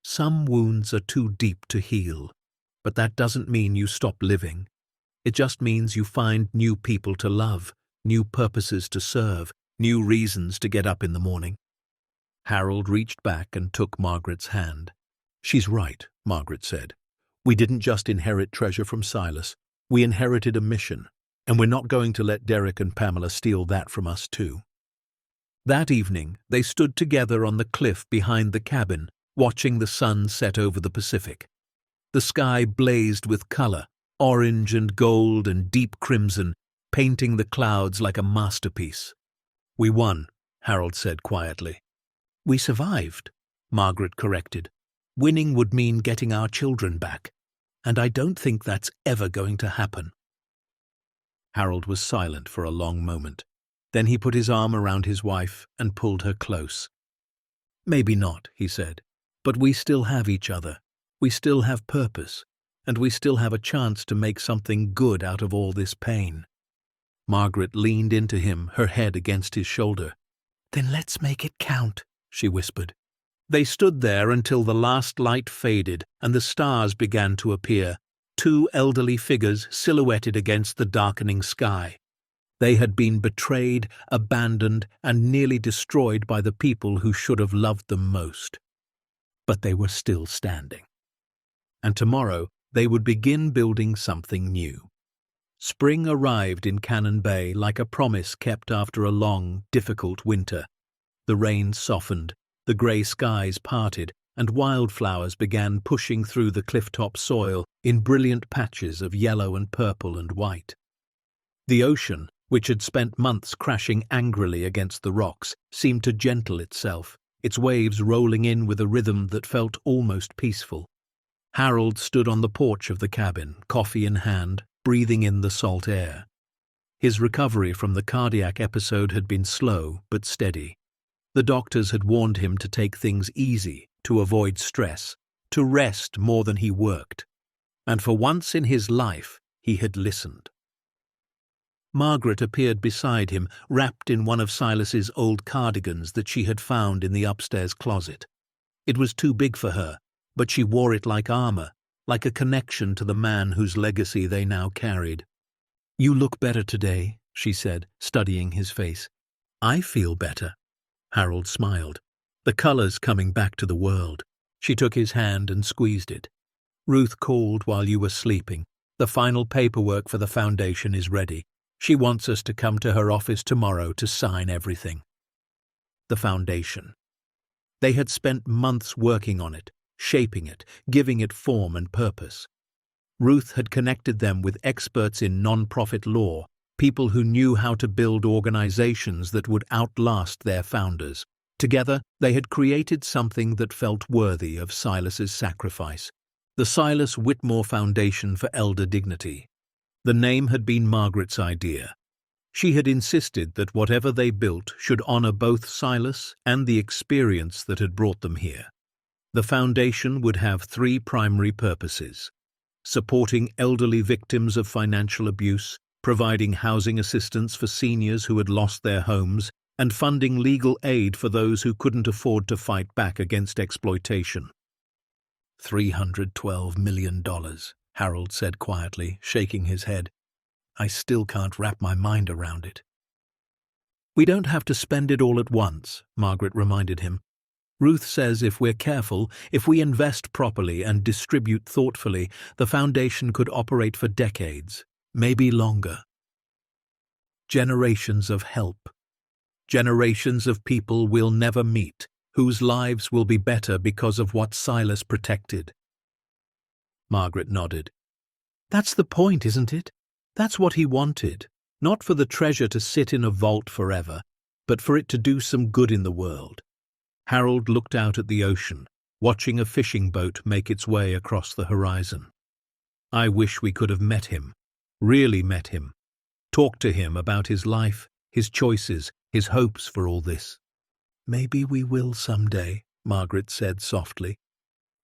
"Some wounds are too deep to heal, but that doesn't mean you stop living. It just means you find new people to love, new purposes to serve, new reasons to get up in the morning." Harold reached back and took Margaret's hand. "She's right," Margaret said. "We didn't just inherit treasure from Silas. We inherited a mission, and we're not going to let Derek and Pamela steal that from us too." That evening, they stood together on the cliff behind the cabin, watching the sun set over the Pacific. The sky blazed with color, orange and gold and deep crimson, painting the clouds like a masterpiece. "We won," Harold said quietly. "We survived," Margaret corrected. "Winning would mean getting our children back, and I don't think that's ever going to happen." Harold was silent for a long moment. Then he put his arm around his wife and pulled her close. "Maybe not," he said, "but we still have each other. We still have purpose, and we still have a chance to make something good out of all this pain." Margaret leaned into him, her head against his shoulder. "Then let's make it count," she whispered. They stood there until the last light faded and the stars began to appear, two elderly figures silhouetted against the darkening sky. They had been betrayed, abandoned, and nearly destroyed by the people who should have loved them most. But they were still standing. And tomorrow they would begin building something new. Spring arrived in Cannon Bay like a promise kept after a long, difficult winter. The rain softened, the grey skies parted, and wildflowers began pushing through the clifftop soil in brilliant patches of yellow and purple and white. The ocean, which had spent months crashing angrily against the rocks, seemed to gentle itself, its waves rolling in with a rhythm that felt almost peaceful. Harold stood on the porch of the cabin, coffee in hand, breathing in the salt air. His recovery from the cardiac episode had been slow but steady. The doctors had warned him to take things easy, to avoid stress, to rest more than he worked. And for once in his life, he had listened. Margaret appeared beside him, wrapped in one of Silas's old cardigans that she had found in the upstairs closet. It was too big for her, but she wore it like armor, like a connection to the man whose legacy they now carried. "You look better today," she said, studying his face. "I feel better." Harold smiled, the colors coming back to the world. She took his hand and squeezed it. "Ruth called while you were sleeping. The final paperwork for the foundation is ready. She wants us to come to her office tomorrow to sign everything." The foundation. They had spent months working on it, shaping it, giving it form and purpose. Ruth had connected them with experts in non-profit law, people who knew how to build organizations that would outlast their founders. Together, they had created something that felt worthy of Silas's sacrifice. The Silas Whitmore Foundation for Elder Dignity. The name had been Margaret's idea. She had insisted that whatever they built should honor both Silas and the experience that had brought them here. The foundation would have three primary purposes: supporting elderly victims of financial abuse, providing housing assistance for seniors who had lost their homes, and funding legal aid for those who couldn't afford to fight back against exploitation. $312 million, Harold said quietly, shaking his head. "I still can't wrap my mind around it." "We don't have to spend it all at once," Margaret reminded him. Ruth says if we're careful, if we invest properly and distribute thoughtfully, the foundation could operate for decades, maybe longer. Generations of help. Generations of people we'll never meet, whose lives will be better because of what Silas protected. Margaret nodded. That's the point, isn't it? That's what he wanted, not for the treasure to sit in a vault forever, but for it to do some good in the world. Harold looked out at the ocean, watching a fishing boat make its way across the horizon. I wish we could have met him, really met him, talked to him about his life, his choices, his hopes for all this. Maybe we will someday, Margaret said softly.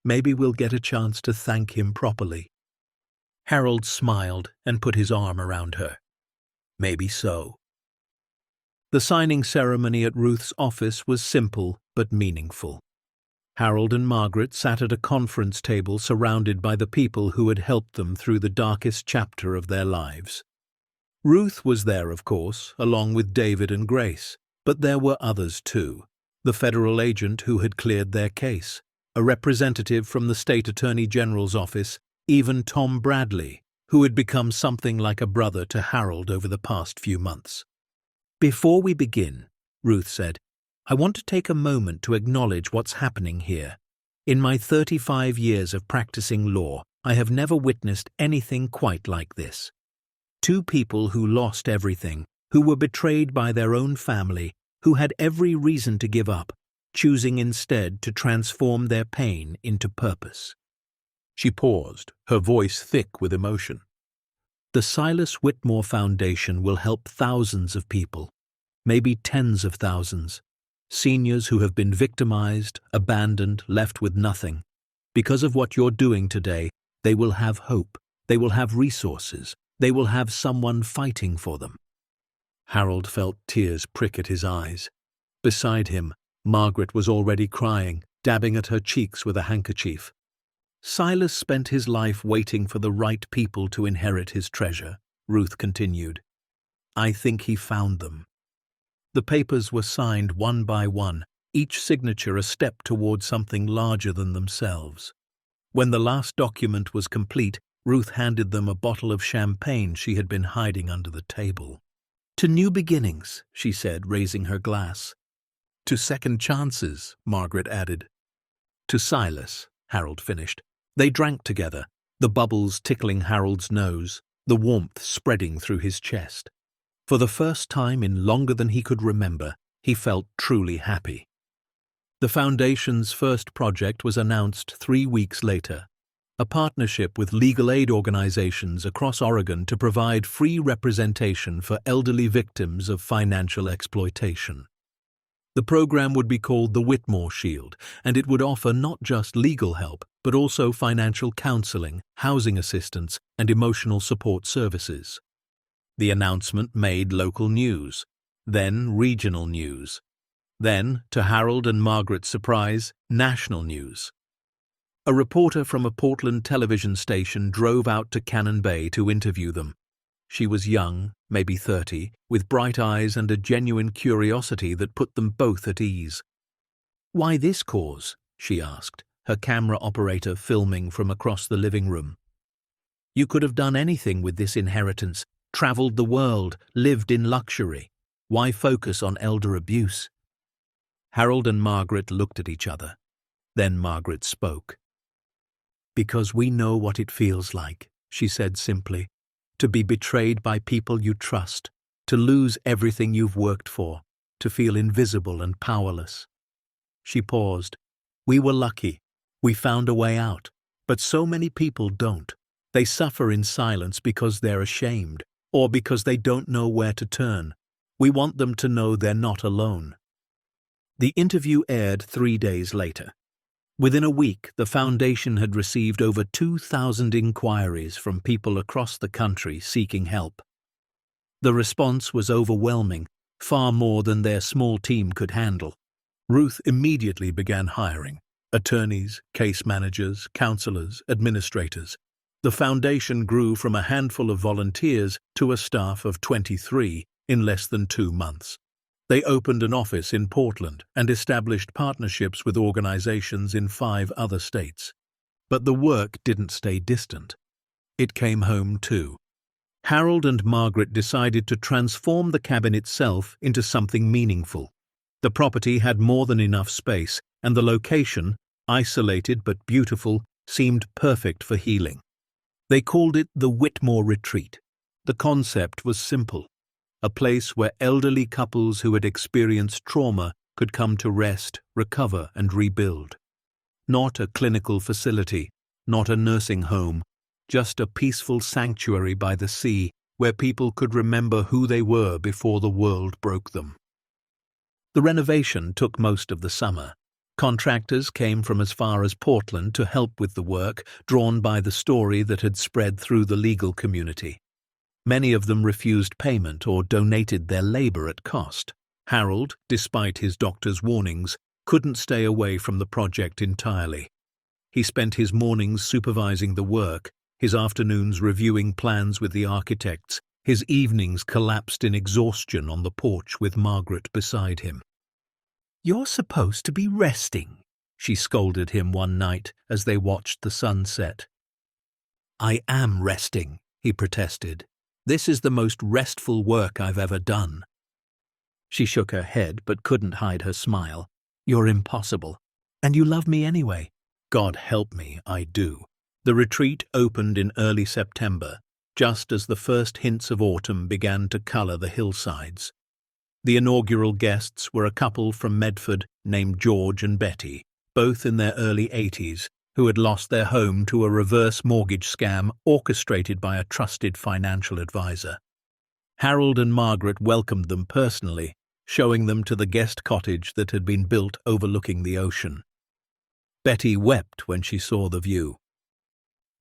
Maybe we'll get a chance to thank him properly. Harold smiled and put his arm around her. Maybe so. The signing ceremony at Ruth's office was simple but meaningful. Harold and Margaret sat at a conference table surrounded by the people who had helped them through the darkest chapter of their lives. Ruth was there, of course, along with David and Grace, but there were others too. The federal agent who had cleared their case, a representative from the state attorney general's office, even Tom Bradley, who had become something like a brother to Harold over the past few months. Before we begin, Ruth said, I want to take a moment to acknowledge what's happening here. In my 35 years of practicing law, I have never witnessed anything quite like this. Two people who lost everything, who were betrayed by their own family, who had every reason to give up, choosing instead to transform their pain into purpose. She paused, her voice thick with emotion. The Silas Whitmore Foundation will help thousands of people, maybe tens of thousands, seniors who have been victimized, abandoned, left with nothing. Because of what you're doing today, they will have hope, they will have resources, they will have someone fighting for them. Harold felt tears prick at his eyes. Beside him, Margaret was already crying, dabbing at her cheeks with a handkerchief. Silas spent his life waiting for the right people to inherit his treasure, Ruth continued. I think he found them. The papers were signed one by one, each signature a step toward something larger than themselves. When the last document was complete, Ruth handed them a bottle of champagne she had been hiding under the table. To new beginnings, she said, raising her glass. To second chances, Margaret added. To Silas, Harold finished. They drank together, the bubbles tickling Harold's nose, the warmth spreading through his chest. For the first time in longer than he could remember, he felt truly happy. The Foundation's first project was announced 3 weeks later, a partnership with legal aid organizations across Oregon to provide free representation for elderly victims of financial exploitation. The program would be called the Whitmore Shield, and it would offer not just legal help, but also financial counseling, housing assistance, and emotional support services. The announcement made local news, then regional news, then, to Harold and Margaret's surprise, national news. A reporter from a Portland television station drove out to Cannon Bay to interview them. She was young, maybe 30, with bright eyes and a genuine curiosity that put them both at ease. Why this cause? She asked, her camera operator filming from across the living room. You could have done anything with this inheritance, traveled the world, lived in luxury. Why focus on elder abuse? Harold and Margaret looked at each other. Then Margaret spoke. Because we know what it feels like, she said simply. To be betrayed by people you trust, to lose everything you've worked for, to feel invisible and powerless. She paused. We were lucky. We found a way out. But so many people don't. They suffer in silence because they're ashamed, or because they don't know where to turn. We want them to know they're not alone. The interview aired 3 days later. Within a week, the Foundation had received over 2,000 inquiries from people across the country seeking help. The response was overwhelming, far more than their small team could handle. Ruth immediately began hiring attorneys, case managers, counselors, administrators. The Foundation grew from a handful of volunteers to a staff of 23 in less than 2 months. They opened an office in Portland and established partnerships with organizations in 5 other states. But the work didn't stay distant. It came home too. Harold and Margaret decided to transform the cabin itself into something meaningful. The property had more than enough space, and the location, isolated but beautiful, seemed perfect for healing. They called it the Whitmore Retreat. The concept was simple: a place where elderly couples who had experienced trauma could come to rest, recover, and rebuild. Not a clinical facility, not a nursing home, just a peaceful sanctuary by the sea where people could remember who they were before the world broke them. The renovation took most of the summer. Contractors came from as far as Portland to help with the work, drawn by the story that had spread through the legal community. Many of them refused payment or donated their labor at cost. Harold, despite his doctor's warnings, couldn't stay away from the project entirely. He spent his mornings supervising the work, his afternoons reviewing plans with the architects, his evenings collapsed in exhaustion on the porch with Margaret beside him. "You're supposed to be resting," she scolded him one night as they watched the sun set. "I am resting," he protested. "This is the most restful work I've ever done." She shook her head but couldn't hide her smile. "You're impossible. And you love me anyway." "God help me, I do." The retreat opened in early September, just as the first hints of autumn began to color the hillsides. The inaugural guests were a couple from Medford named George and Betty, both in their early 80s, who had lost their home to a reverse mortgage scam orchestrated by a trusted financial advisor. Harold and Margaret welcomed them personally, showing them to the guest cottage that had been built overlooking the ocean. Betty wept when she saw the view.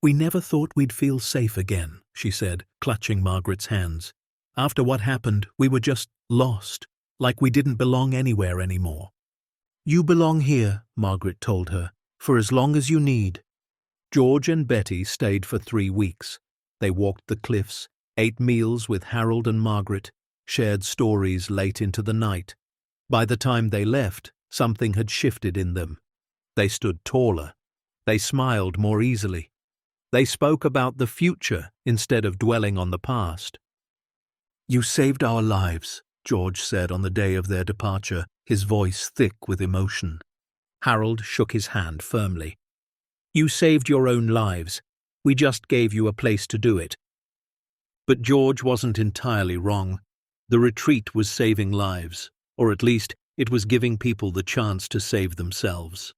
"We never thought we'd feel safe again," she said, clutching Margaret's hands. "After what happened, we were just lost, like we didn't belong anywhere anymore." "You belong here," Margaret told her, "for as long as you need." George and Betty stayed for 3 weeks. They walked the cliffs, ate meals with Harold and Margaret, shared stories late into the night. By the time they left, something had shifted in them. They stood taller. They smiled more easily. They spoke about the future instead of dwelling on the past. "You saved our lives," George said on the day of their departure, his voice thick with emotion. Harold shook his hand firmly. "You saved your own lives. We just gave you a place to do it." But George wasn't entirely wrong. The retreat was saving lives, or at least it was giving people the chance to save themselves.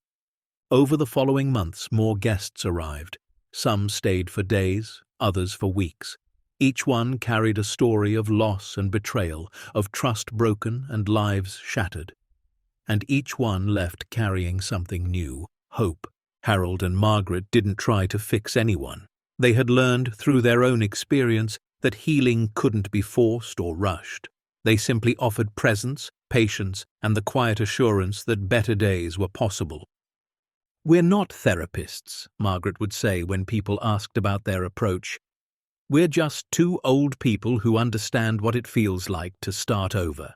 Over the following months, more guests arrived. Some stayed for days, others for weeks. Each one carried a story of loss and betrayal, of trust broken and lives shattered. And each one left carrying something new: hope. Harold and Margaret didn't try to fix anyone. They had learned through their own experience that healing couldn't be forced or rushed. They simply offered presence, patience, and the quiet assurance that better days were possible. "We're not therapists," Margaret would say when people asked about their approach. "We're just 2 old people who understand what it feels like to start over."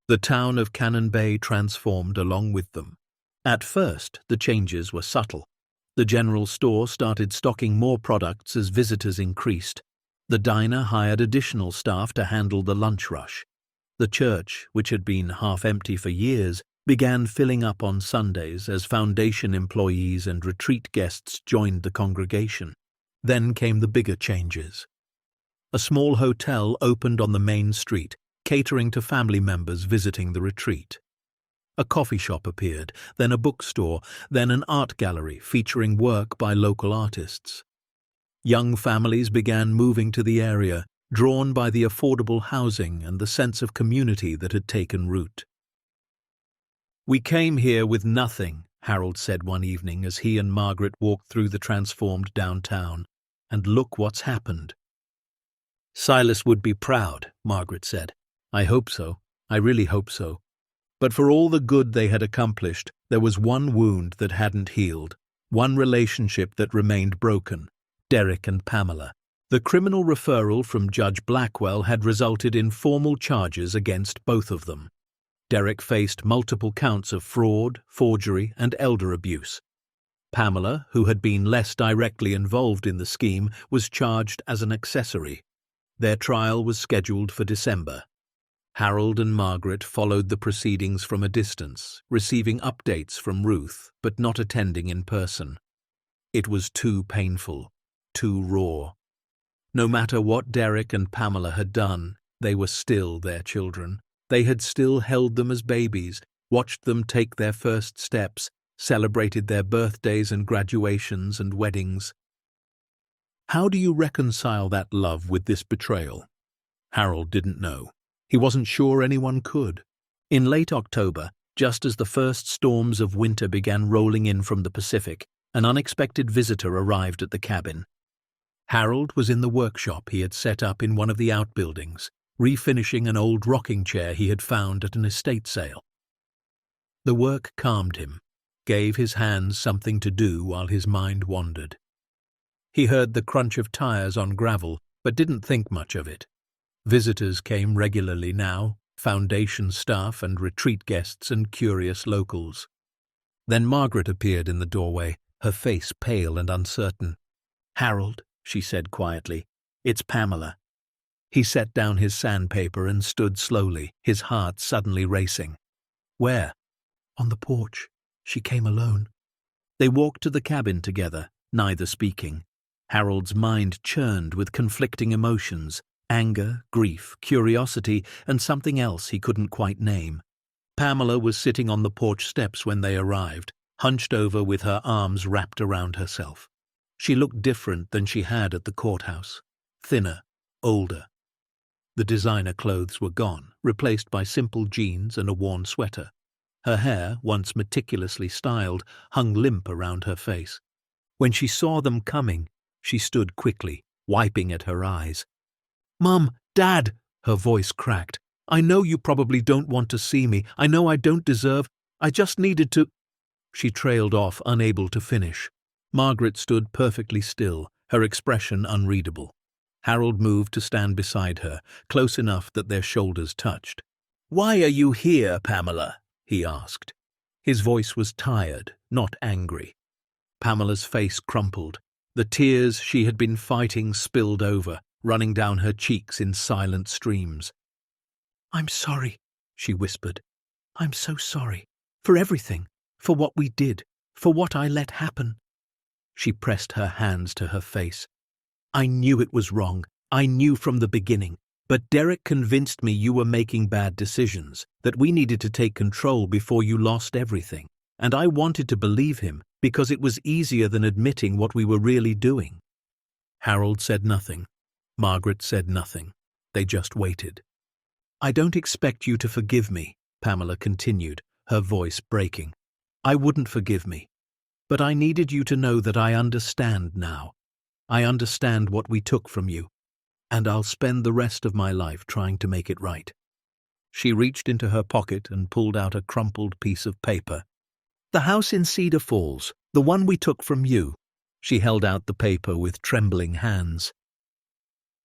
The town of Cannon Bay transformed along with them. At first, the changes were subtle. The general store started stocking more products as visitors increased. The diner hired additional staff to handle the lunch rush. The church, which had been half empty for years, began filling up on Sundays as foundation employees and retreat guests joined the congregation. Then came the bigger changes. A small hotel opened on the main street, catering to family members visiting the retreat. A coffee shop appeared, then a bookstore, then an art gallery featuring work by local artists. Young families began moving to the area, drawn by the affordable housing and the sense of community that had taken root. "We came here with nothing," Harold said one evening as he and Margaret walked through the transformed downtown. "And look what's happened." "Silas would be proud," Margaret said. "I hope so. I really hope so." But for all the good they had accomplished, there was one wound that hadn't healed, one relationship that remained broken: Derek and Pamela. The criminal referral from Judge Blackwell had resulted in formal charges against both of them. Derek faced multiple counts of fraud, forgery, and elder abuse. Pamela, who had been less directly involved in the scheme, was charged as an accessory. Their trial was scheduled for December. Harold and Margaret followed the proceedings from a distance, receiving updates from Ruth, but not attending in person. It was too painful, too raw. No matter what Derek and Pamela had done, they were still their children. They had still held them as babies, watched them take their first steps, celebrated their birthdays and graduations and weddings. How do you reconcile that love with this betrayal? Harold didn't know. He wasn't sure anyone could. In late October, just as the first storms of winter began rolling in from the Pacific, an unexpected visitor arrived at the cabin. Harold was in the workshop he had set up in one of the outbuildings, refinishing an old rocking chair he had found at an estate sale. The work calmed him, gave his hands something to do while his mind wandered. He heard the crunch of tires on gravel, but didn't think much of it. Visitors came regularly now, foundation staff and retreat guests and curious locals. Then Margaret appeared in the doorway, her face pale and uncertain. "Harold," she said quietly, "it's Pamela." He set down his sandpaper and stood slowly, his heart suddenly racing. "Where?" "On the porch. She came alone." They walked to the cabin together, neither speaking. Harold's mind churned with conflicting emotions, anger, grief, curiosity, and something else he couldn't quite name. Pamela was sitting on the porch steps when they arrived, hunched over with her arms wrapped around herself. She looked different than she had at the courthouse, thinner, older. The designer clothes were gone, replaced by simple jeans and a worn sweater. Her hair, once meticulously styled, hung limp around her face. When she saw them coming, she stood quickly, wiping at her eyes. "Mum, Dad," her voice cracked. "I know you probably don't want to see me. I know I don't deserve. I just needed to—" She trailed off, unable to finish. Margaret stood perfectly still, her expression unreadable. Harold moved to stand beside her, close enough that their shoulders touched. "Why are you here, Pamela?" he asked. His voice was tired, not angry. Pamela's face crumpled. The tears she had been fighting spilled over, running down her cheeks in silent streams. "I'm sorry," she whispered. "I'm so sorry. For everything. For what we did. For what I let happen." She pressed her hands to her face. "I knew it was wrong. I knew from the beginning. But Derek convinced me you were making bad decisions, that we needed to take control before you lost everything. And I wanted to believe him, because it was easier than admitting what we were really doing." Harold said nothing. Margaret said nothing. They just waited. "I don't expect you to forgive me," Pamela continued, her voice breaking. "I wouldn't forgive me. But I needed you to know that I understand now. I understand what we took from you. And I'll spend the rest of my life trying to make it right." She reached into her pocket and pulled out a crumpled piece of paper. "The house in Cedar Falls, the one we took from you." She held out the paper with trembling hands.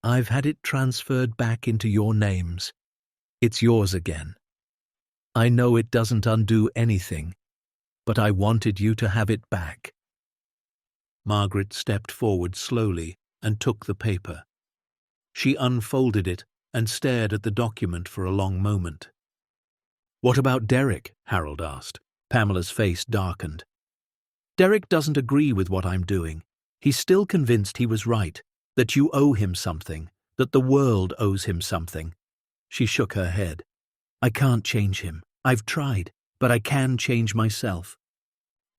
"I've had it transferred back into your names. It's yours again. I know it doesn't undo anything, but I wanted you to have it back." Margaret stepped forward slowly and took the paper. She unfolded it and stared at the document for a long moment. "What about Derek?" Harold asked. Pamela's face darkened. "Derek doesn't agree with what I'm doing. He's still convinced he was right, that you owe him something, that the world owes him something." She shook her head. "I can't change him. I've tried, but I can change myself."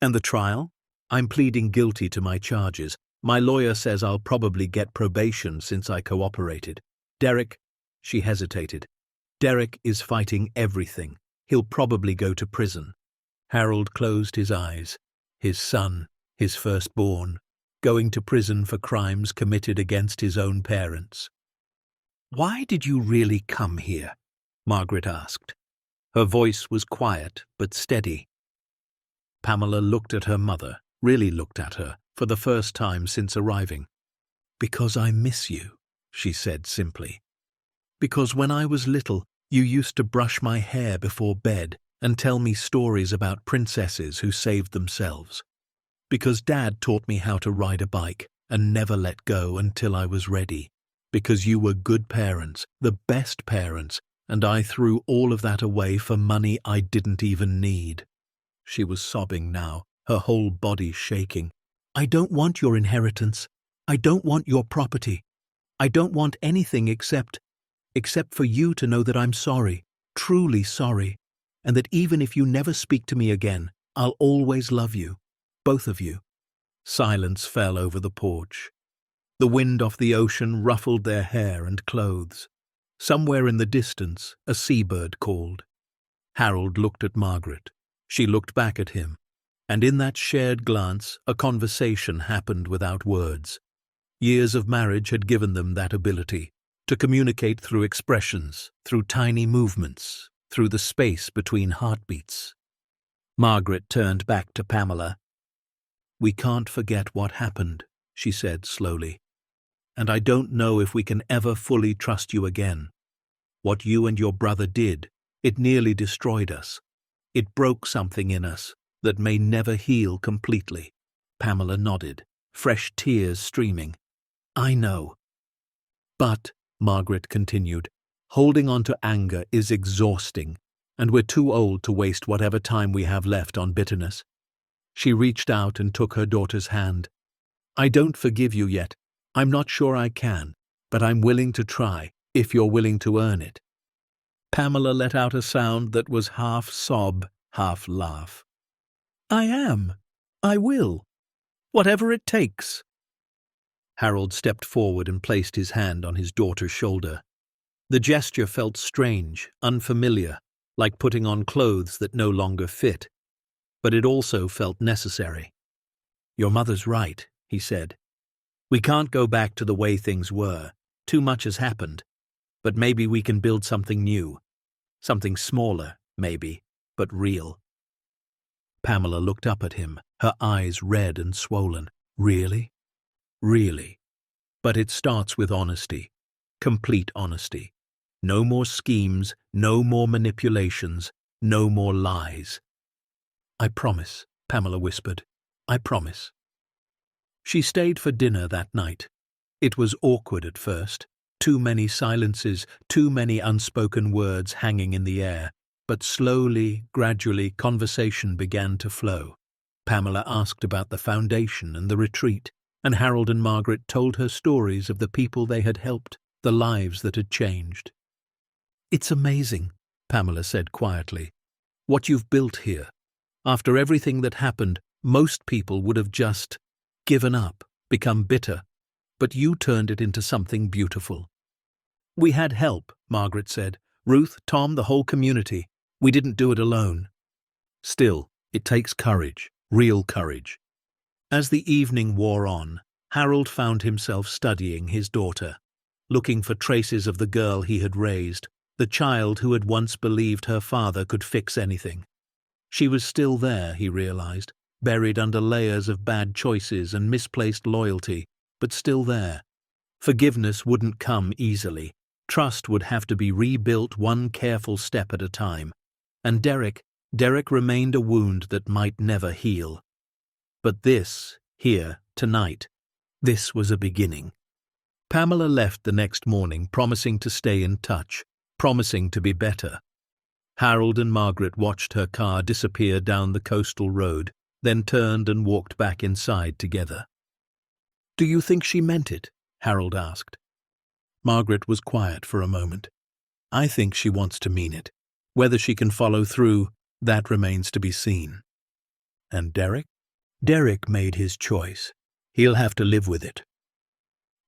"And the trial?" "I'm pleading guilty to my charges. My lawyer says I'll probably get probation since I cooperated. Derek," she hesitated, "Derek is fighting everything. He'll probably go to prison." Harold closed his eyes. His son, his firstborn, going to prison for crimes committed against his own parents. "Why did you really come here?" Margaret asked. Her voice was quiet but steady. Pamela looked at her mother, really looked at her, for the first time since arriving. Because I miss you, she said simply. Because when I was little, you used to brush my hair before bed and tell me stories about princesses who saved themselves. Because Dad taught me how to ride a bike and never let go until I was ready. Because you were good parents, the best parents, and I threw all of that away for money I didn't even need. She was sobbing now, her whole body shaking. I don't want your inheritance. I don't want your property. I don't want anything except for you to know that I'm sorry, truly sorry, and that even if you never speak to me again, I'll always love you, both of you. Silence fell over the porch. The wind off the ocean ruffled their hair and clothes. Somewhere in the distance, a seabird called. Harold looked at Margaret. She looked back at him, and in that shared glance, a conversation happened without words. Years of marriage had given them that ability to communicate through expressions, through tiny movements, through the space between heartbeats. Margaret turned back to Pamela. We can't forget what happened, she said slowly. And I don't know if we can ever fully trust you again. What you and your brother did, it nearly destroyed us. It broke something in us that may never heal completely. Pamela nodded, fresh tears streaming. I know. But, Margaret continued, holding on to anger is exhausting, and we're too old to waste whatever time we have left on bitterness. She reached out and took her daughter's hand. I don't forgive you yet. I'm not sure I can, but I'm willing to try, if you're willing to earn it. Pamela let out a sound that was half sob, half laugh. I am. I will. Whatever it takes. Harold stepped forward and placed his hand on his daughter's shoulder. The gesture felt strange, unfamiliar, like putting on clothes that no longer fit. But it also felt necessary. Your mother's right, he said. We can't go back to the way things were. Too much has happened. But maybe we can build something new. Something smaller, maybe, but real. Pamela looked up at him, her eyes red and swollen. Really? Really. But it starts with honesty. Complete honesty. No more schemes, no more manipulations, no more lies. I promise, Pamela whispered. I promise. She stayed for dinner that night. It was awkward at first. Too many silences, too many unspoken words hanging in the air. But slowly, gradually, conversation began to flow. Pamela asked about the foundation and the retreat, and Harold and Margaret told her stories of the people they had helped, the lives that had changed. It's amazing, Pamela said quietly, what you've built here. After everything that happened, most people would have just given up, become bitter, but you turned it into something beautiful. We had help, Margaret said. Ruth, Tom, the whole community. We didn't do it alone. Still, it takes courage, real courage. As the evening wore on, Harold found himself studying his daughter, looking for traces of the girl he had raised, the child who had once believed her father could fix anything. She was still there, he realized, buried under layers of bad choices and misplaced loyalty, but still there. Forgiveness wouldn't come easily. Trust would have to be rebuilt one careful step at a time. And Derek remained a wound that might never heal. But this, here, tonight, this was a beginning. Pamela left the next morning promising to stay in touch, promising to be better. Harold and Margaret watched her car disappear down the coastal road, then turned and walked back inside together. Do you think she meant it? Harold asked. Margaret was quiet for a moment. I think she wants to mean it. Whether she can follow through, that remains to be seen. And Derek? Derek made his choice. He'll have to live with it.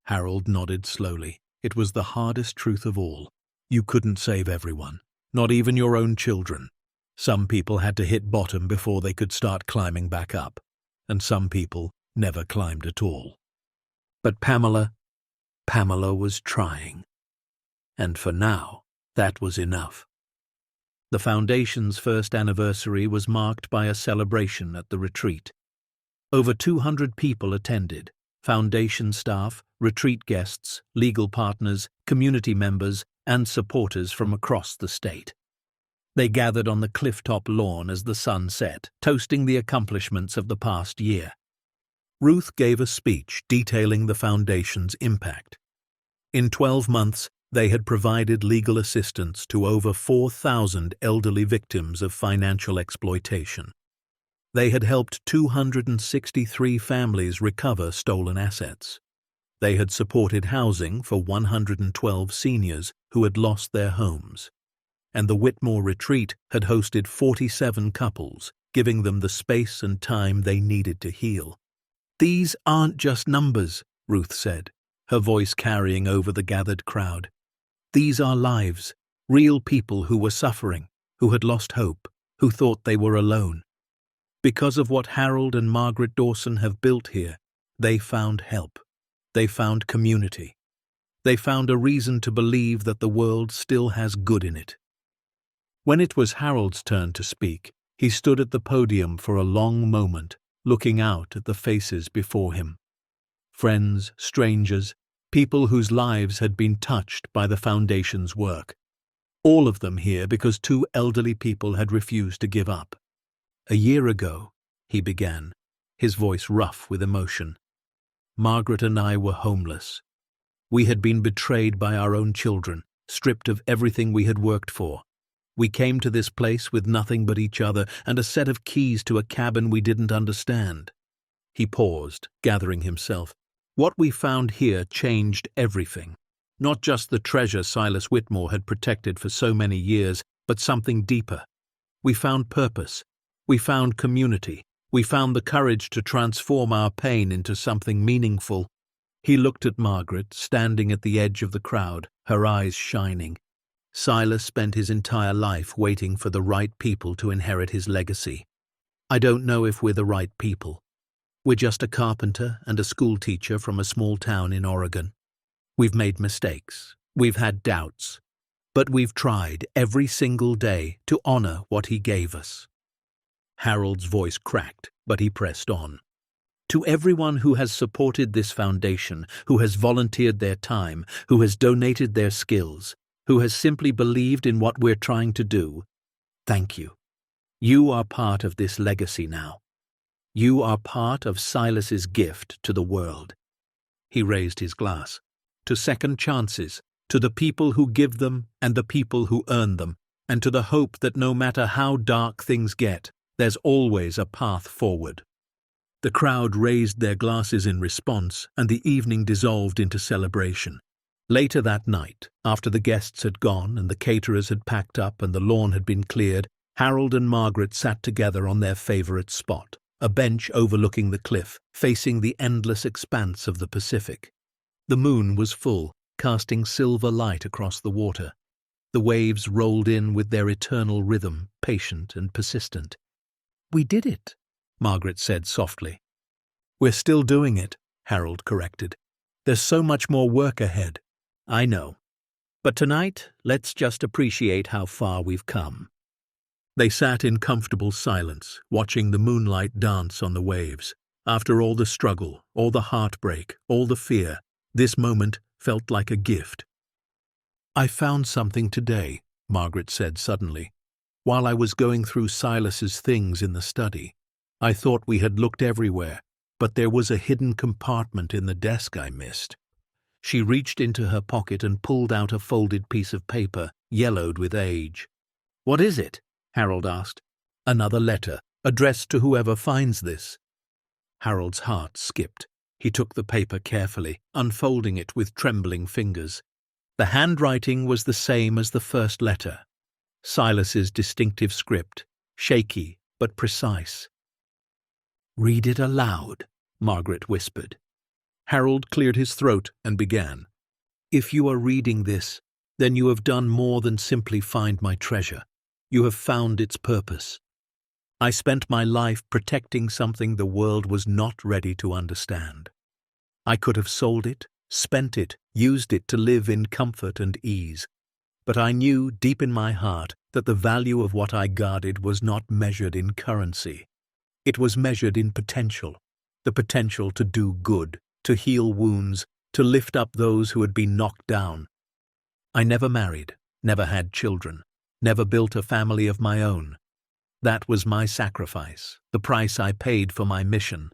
Harold nodded slowly. It was the hardest truth of all. You couldn't save everyone, not even your own children. Some people had to hit bottom before they could start climbing back up, and some people never climbed at all. But Pamela was trying. And for now, that was enough. The Foundation's first anniversary was marked by a celebration at the retreat. Over 200 people attended, Foundation staff, retreat guests, legal partners, community members, and supporters from across the state. They gathered on the clifftop lawn as the sun set, toasting the accomplishments of the past year. Ruth gave a speech detailing the foundation's impact. In 12 months, they had provided legal assistance to over 4,000 elderly victims of financial exploitation. They had helped 263 families recover stolen assets. They had supported housing for 112 seniors who had lost their homes. And the Whitmore Retreat had hosted 47 couples, giving them the space and time they needed to heal. "These aren't just numbers," Ruth said, her voice carrying over the gathered crowd. "These are lives, real people who were suffering, who had lost hope, who thought they were alone. Because of what Harold and Margaret Dawson have built here, they found help. They found community. They found a reason to believe that the world still has good in it." When it was Harold's turn to speak, he stood at the podium for a long moment, looking out at the faces before him. Friends, strangers, people whose lives had been touched by the Foundation's work. All of them here because two elderly people had refused to give up. "A year ago," he began, his voice rough with emotion, "Margaret and I were homeless. We had been betrayed by our own children, stripped of everything we had worked for. We came to this place with nothing but each other and a set of keys to a cabin we didn't understand." He paused, gathering himself. "What we found here changed everything. Not just the treasure Silas Whitmore had protected for so many years, but something deeper. We found purpose. We found community. We found the courage to transform our pain into something meaningful." He looked at Margaret, standing at the edge of the crowd, her eyes shining. Silas spent his entire life waiting for the right people to inherit his legacy. "I don't know if we're the right people. We're just a carpenter and a schoolteacher from a small town in Oregon. We've made mistakes. We've had doubts. But we've tried every single day to honor what he gave us." Harold's voice cracked, but he pressed on. "To everyone who has supported this foundation, who has volunteered their time, who has donated their skills, who has simply believed in what we're trying to do, thank you. You are part of this legacy now. You are part of Silas's gift to the world." He raised his glass. "To second chances, to the people who give them and the people who earn them, and to the hope that no matter how dark things get, there's always a path forward." The crowd raised their glasses in response, and the evening dissolved into celebration. Later that night, after the guests had gone and the caterers had packed up and the lawn had been cleared, Harold and Margaret sat together on their favorite spot, a bench overlooking the cliff, facing the endless expanse of the Pacific. The moon was full, casting silver light across the water. The waves rolled in with their eternal rhythm, patient and persistent. "We did it," Margaret said softly. "We're still doing it," Harold corrected. "There's so much more work ahead." "I know. But tonight, let's just appreciate how far we've come." They sat in comfortable silence, watching the moonlight dance on the waves. After all the struggle, all the heartbreak, all the fear, this moment felt like a gift. "I found something today," Margaret said suddenly. "While I was going through Silas's things in the study, I thought we had looked everywhere, but there was a hidden compartment in the desk I missed." She reached into her pocket and pulled out a folded piece of paper, yellowed with age. "What is it?" Harold asked. "Another letter, addressed to whoever finds this." Harold's heart skipped. He took the paper carefully, unfolding it with trembling fingers. The handwriting was the same as the first letter. Silas's distinctive script, shaky but precise. "Read it aloud," Margaret whispered. Harold cleared his throat and began. "If you are reading this, then you have done more than simply find my treasure. You have found its purpose. I spent my life protecting something the world was not ready to understand. I could have sold it, spent it, used it to live in comfort and ease. But I knew deep in my heart that the value of what I guarded was not measured in currency. It was measured in potential, the potential to do good, to heal wounds, to lift up those who had been knocked down. I never married, never had children, never built a family of my own. That was my sacrifice, the price I paid for my mission.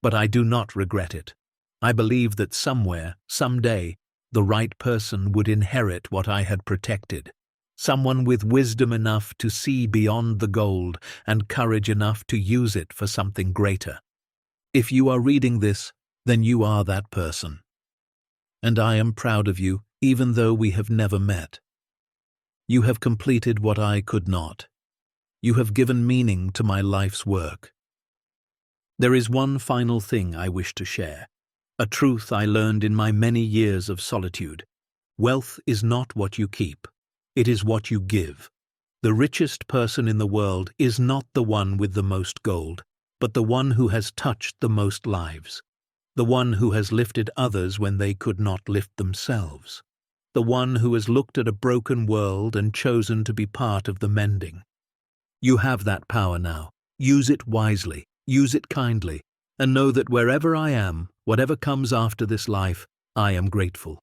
But I do not regret it. I believe that somewhere, someday, the right person would inherit what I had protected. Someone with wisdom enough to see beyond the gold and courage enough to use it for something greater. If you are reading this, then you are that person. And I am proud of you, even though we have never met. You have completed what I could not. You have given meaning to my life's work. There is one final thing I wish to share, a truth I learned in my many years of solitude. Wealth is not what you keep, it is what you give. The richest person in the world is not the one with the most gold, but the one who has touched the most lives. The one who has lifted others when they could not lift themselves. The one who has looked at a broken world and chosen to be part of the mending. You have that power now. Use it wisely, use it kindly, and know that wherever I am, whatever comes after this life, I am grateful.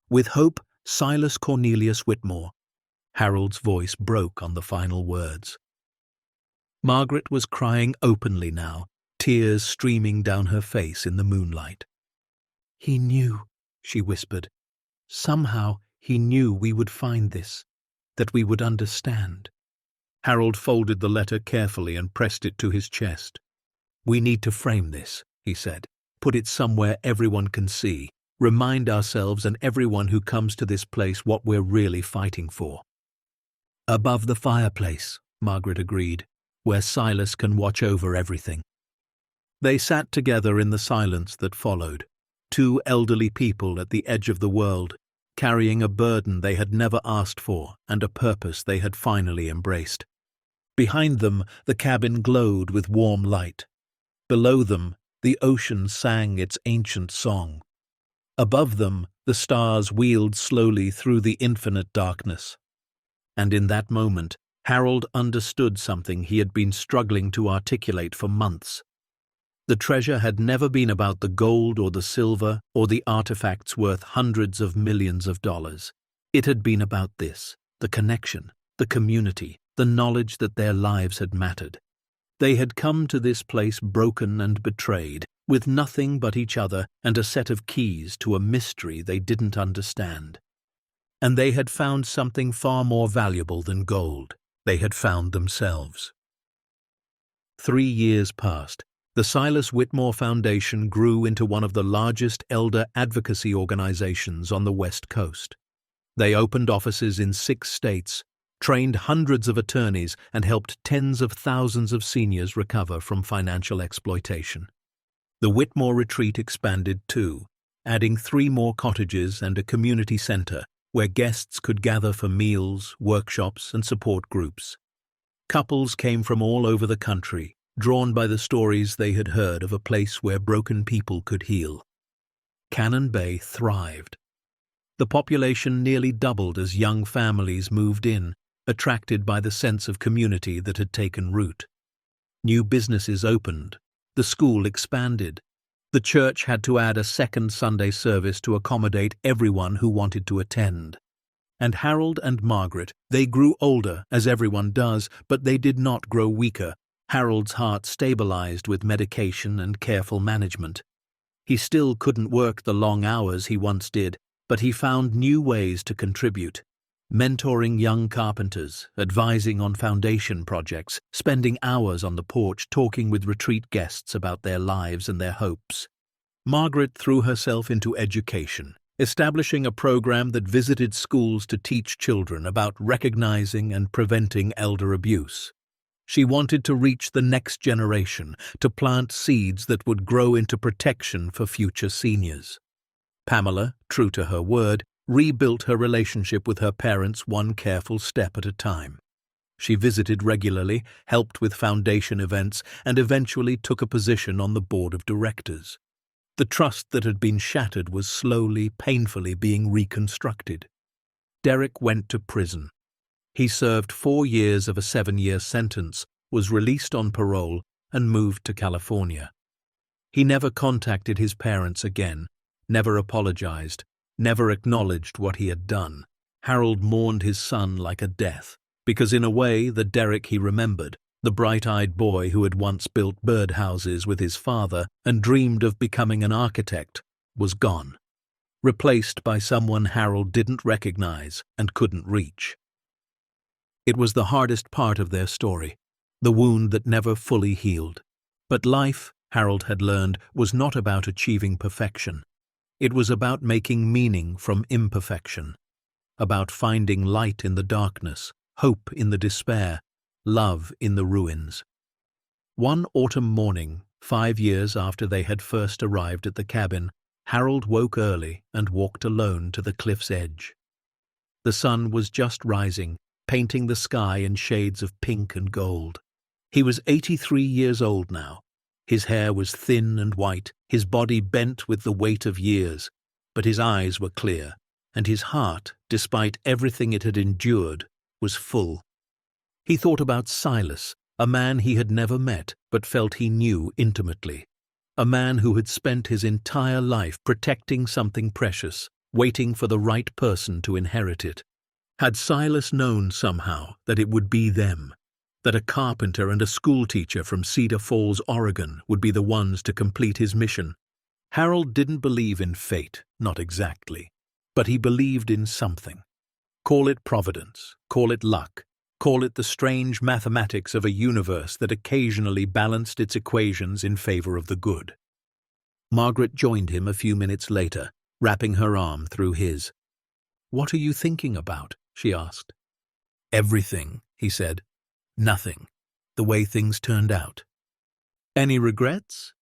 With hope, Silas Cornelius Whitmore. Harold's voice broke on the final words. Margaret was crying openly now, tears streaming down her face in the moonlight. "He knew," she whispered. "Somehow he knew we would find this, that we would understand." Harold folded the letter carefully and pressed it to his chest. "We need to frame this," he said. "Put it somewhere everyone can see. Remind ourselves and everyone who comes to this place what we're really fighting for." "Above the fireplace," Margaret agreed, "where Silas can watch over everything." They sat together in the silence that followed, two elderly people at the edge of the world, carrying a burden they had never asked for and a purpose they had finally embraced. Behind them, the cabin glowed with warm light. Below them, the ocean sang its ancient song. Above them, the stars wheeled slowly through the infinite darkness. And in that moment, Harold understood something he had been struggling to articulate for months. The treasure had never been about the gold or the silver or the artifacts worth hundreds of millions of dollars. It had been about this, the connection, the community, the knowledge that their lives had mattered. They had come to this place broken and betrayed, with nothing but each other and a set of keys to a mystery they didn't understand. And they had found something far more valuable than gold. They had found themselves. 3 years passed. The Silas Whitmore Foundation grew into one of the largest elder advocacy organizations on the West Coast. They opened offices in 6 states, trained hundreds of attorneys, and helped tens of thousands of seniors recover from financial exploitation. The Whitmore Retreat expanded too, adding 3 more cottages and a community center where guests could gather for meals, workshops, and support groups. Couples came from all over the country, drawn by the stories they had heard of a place where broken people could heal. Cannon Bay thrived. The population nearly doubled as young families moved in, attracted by the sense of community that had taken root. New businesses opened. The school expanded. The church had to add a second Sunday service to accommodate everyone who wanted to attend. And Harold and Margaret, they grew older, as everyone does, but they did not grow weaker. Harold's heart stabilized with medication and careful management. He still couldn't work the long hours he once did, but he found new ways to contribute. Mentoring young carpenters, advising on foundation projects, spending hours on the porch talking with retreat guests about their lives and their hopes. Margaret threw herself into education, establishing a program that visited schools to teach children about recognizing and preventing elder abuse. She wanted to reach the next generation, to plant seeds that would grow into protection for future seniors. Pamela, true to her word, rebuilt her relationship with her parents one careful step at a time. She visited regularly, helped with foundation events, and eventually took a position on the board of directors. The trust that had been shattered was slowly, painfully being reconstructed. Derek went to prison. He served 4 years of a 7-year sentence, was released on parole, and moved to California. He never contacted his parents again, never apologized, never acknowledged what he had done. Harold mourned his son like a death, because in a way the Derek he remembered, the bright-eyed boy who had once built birdhouses with his father and dreamed of becoming an architect, was gone, replaced by someone Harold didn't recognize and couldn't reach. It was the hardest part of their story, the wound that never fully healed. But life, Harold had learned, was not about achieving perfection. It was about making meaning from imperfection, about finding light in the darkness, hope in the despair, love in the ruins. One autumn morning, 5 years after they had first arrived at the cabin, Harold woke early and walked alone to the cliff's edge. The sun was just rising, painting the sky in shades of pink and gold. He was 83 years old now. His hair was thin and white, his body bent with the weight of years, but his eyes were clear, and his heart, despite everything it had endured, was full. He thought about Silas, a man he had never met but felt he knew intimately, a man who had spent his entire life protecting something precious, waiting for the right person to inherit it. Had Silas known somehow that it would be them, that a carpenter and a schoolteacher from Cedar Falls, Oregon, would be the ones to complete his mission? Harold didn't believe in fate, not exactly, but he believed in something. Call it providence, call it luck, call it the strange mathematics of a universe that occasionally balanced its equations in favor of the good. Margaret joined him a few minutes later, wrapping her arm through his. "What are you thinking about?" she asked. "Everything," he said. "Nothing. The way things turned out." "Any regrets?"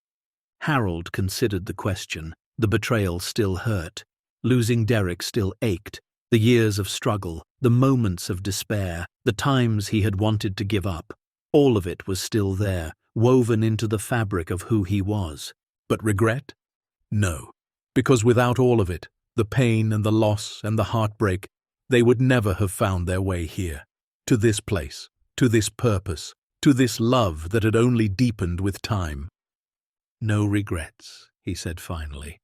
Harold considered the question. The betrayal still hurt. Losing Derek still ached. The years of struggle, the moments of despair, the times he had wanted to give up, all of it was still there, woven into the fabric of who he was. But regret? No, because without all of it, the pain and the loss and the heartbreak, they would never have found their way here, to this place, to this purpose, to this love that had only deepened with time. "No regrets," he said finally.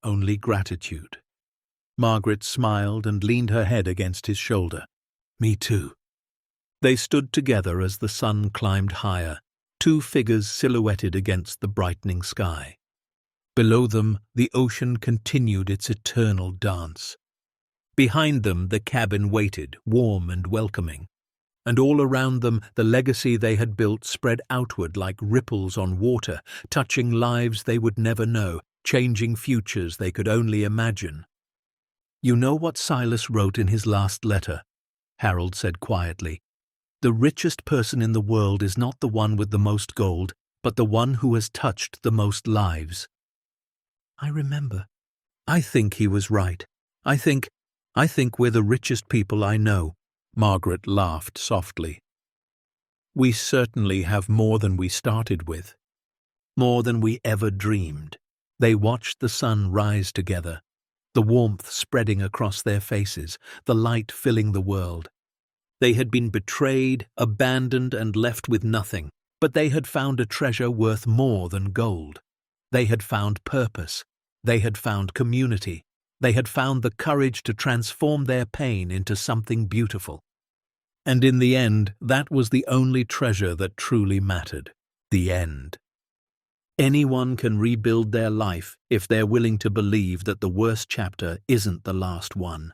"Only gratitude." Margaret smiled and leaned her head against his shoulder. "Me too." They stood together as the sun climbed higher, two figures silhouetted against the brightening sky. Below them, the ocean continued its eternal dance. Behind them, the cabin waited, warm and welcoming. And all around them, the legacy they had built spread outward like ripples on water, touching lives they would never know, changing futures they could only imagine. "You know what Silas wrote in his last letter?" Harold said quietly. "The richest person in the world is not the one with the most gold, but the one who has touched the most lives." "I remember. I think he was right. I think we're the richest people I know." Margaret laughed softly. "We certainly have more than we started with. More than we ever dreamed." They watched the sun rise together, the warmth spreading across their faces, the light filling the world. They had been betrayed, abandoned, and left with nothing, but they had found a treasure worth more than gold. They had found purpose. They had found community. They had found the courage to transform their pain into something beautiful. And in the end, that was the only treasure that truly mattered. The end. Anyone can rebuild their life if they're willing to believe that the worst chapter isn't the last one.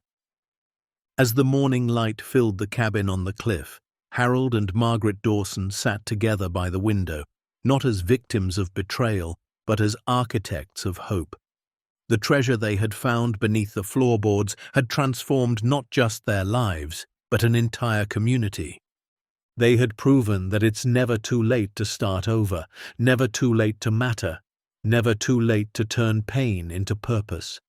As the morning light filled the cabin on the cliff, Harold and Margaret Dawson sat together by the window, not as victims of betrayal, but as architects of hope. The treasure they had found beneath the floorboards had transformed not just their lives, but an entire community. They had proven that it's never too late to start over, never too late to matter, never too late to turn pain into purpose.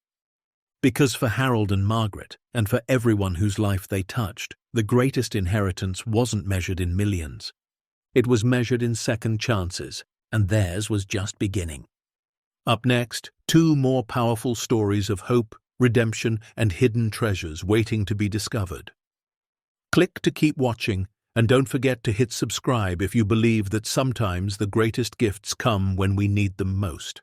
Because for Harold and Margaret, and for everyone whose life they touched, the greatest inheritance wasn't measured in millions. It was measured in second chances, and theirs was just beginning. Up next, 2 more powerful stories of hope, redemption, and hidden treasures waiting to be discovered. Click to keep watching, and don't forget to hit subscribe if you believe that sometimes the greatest gifts come when we need them most.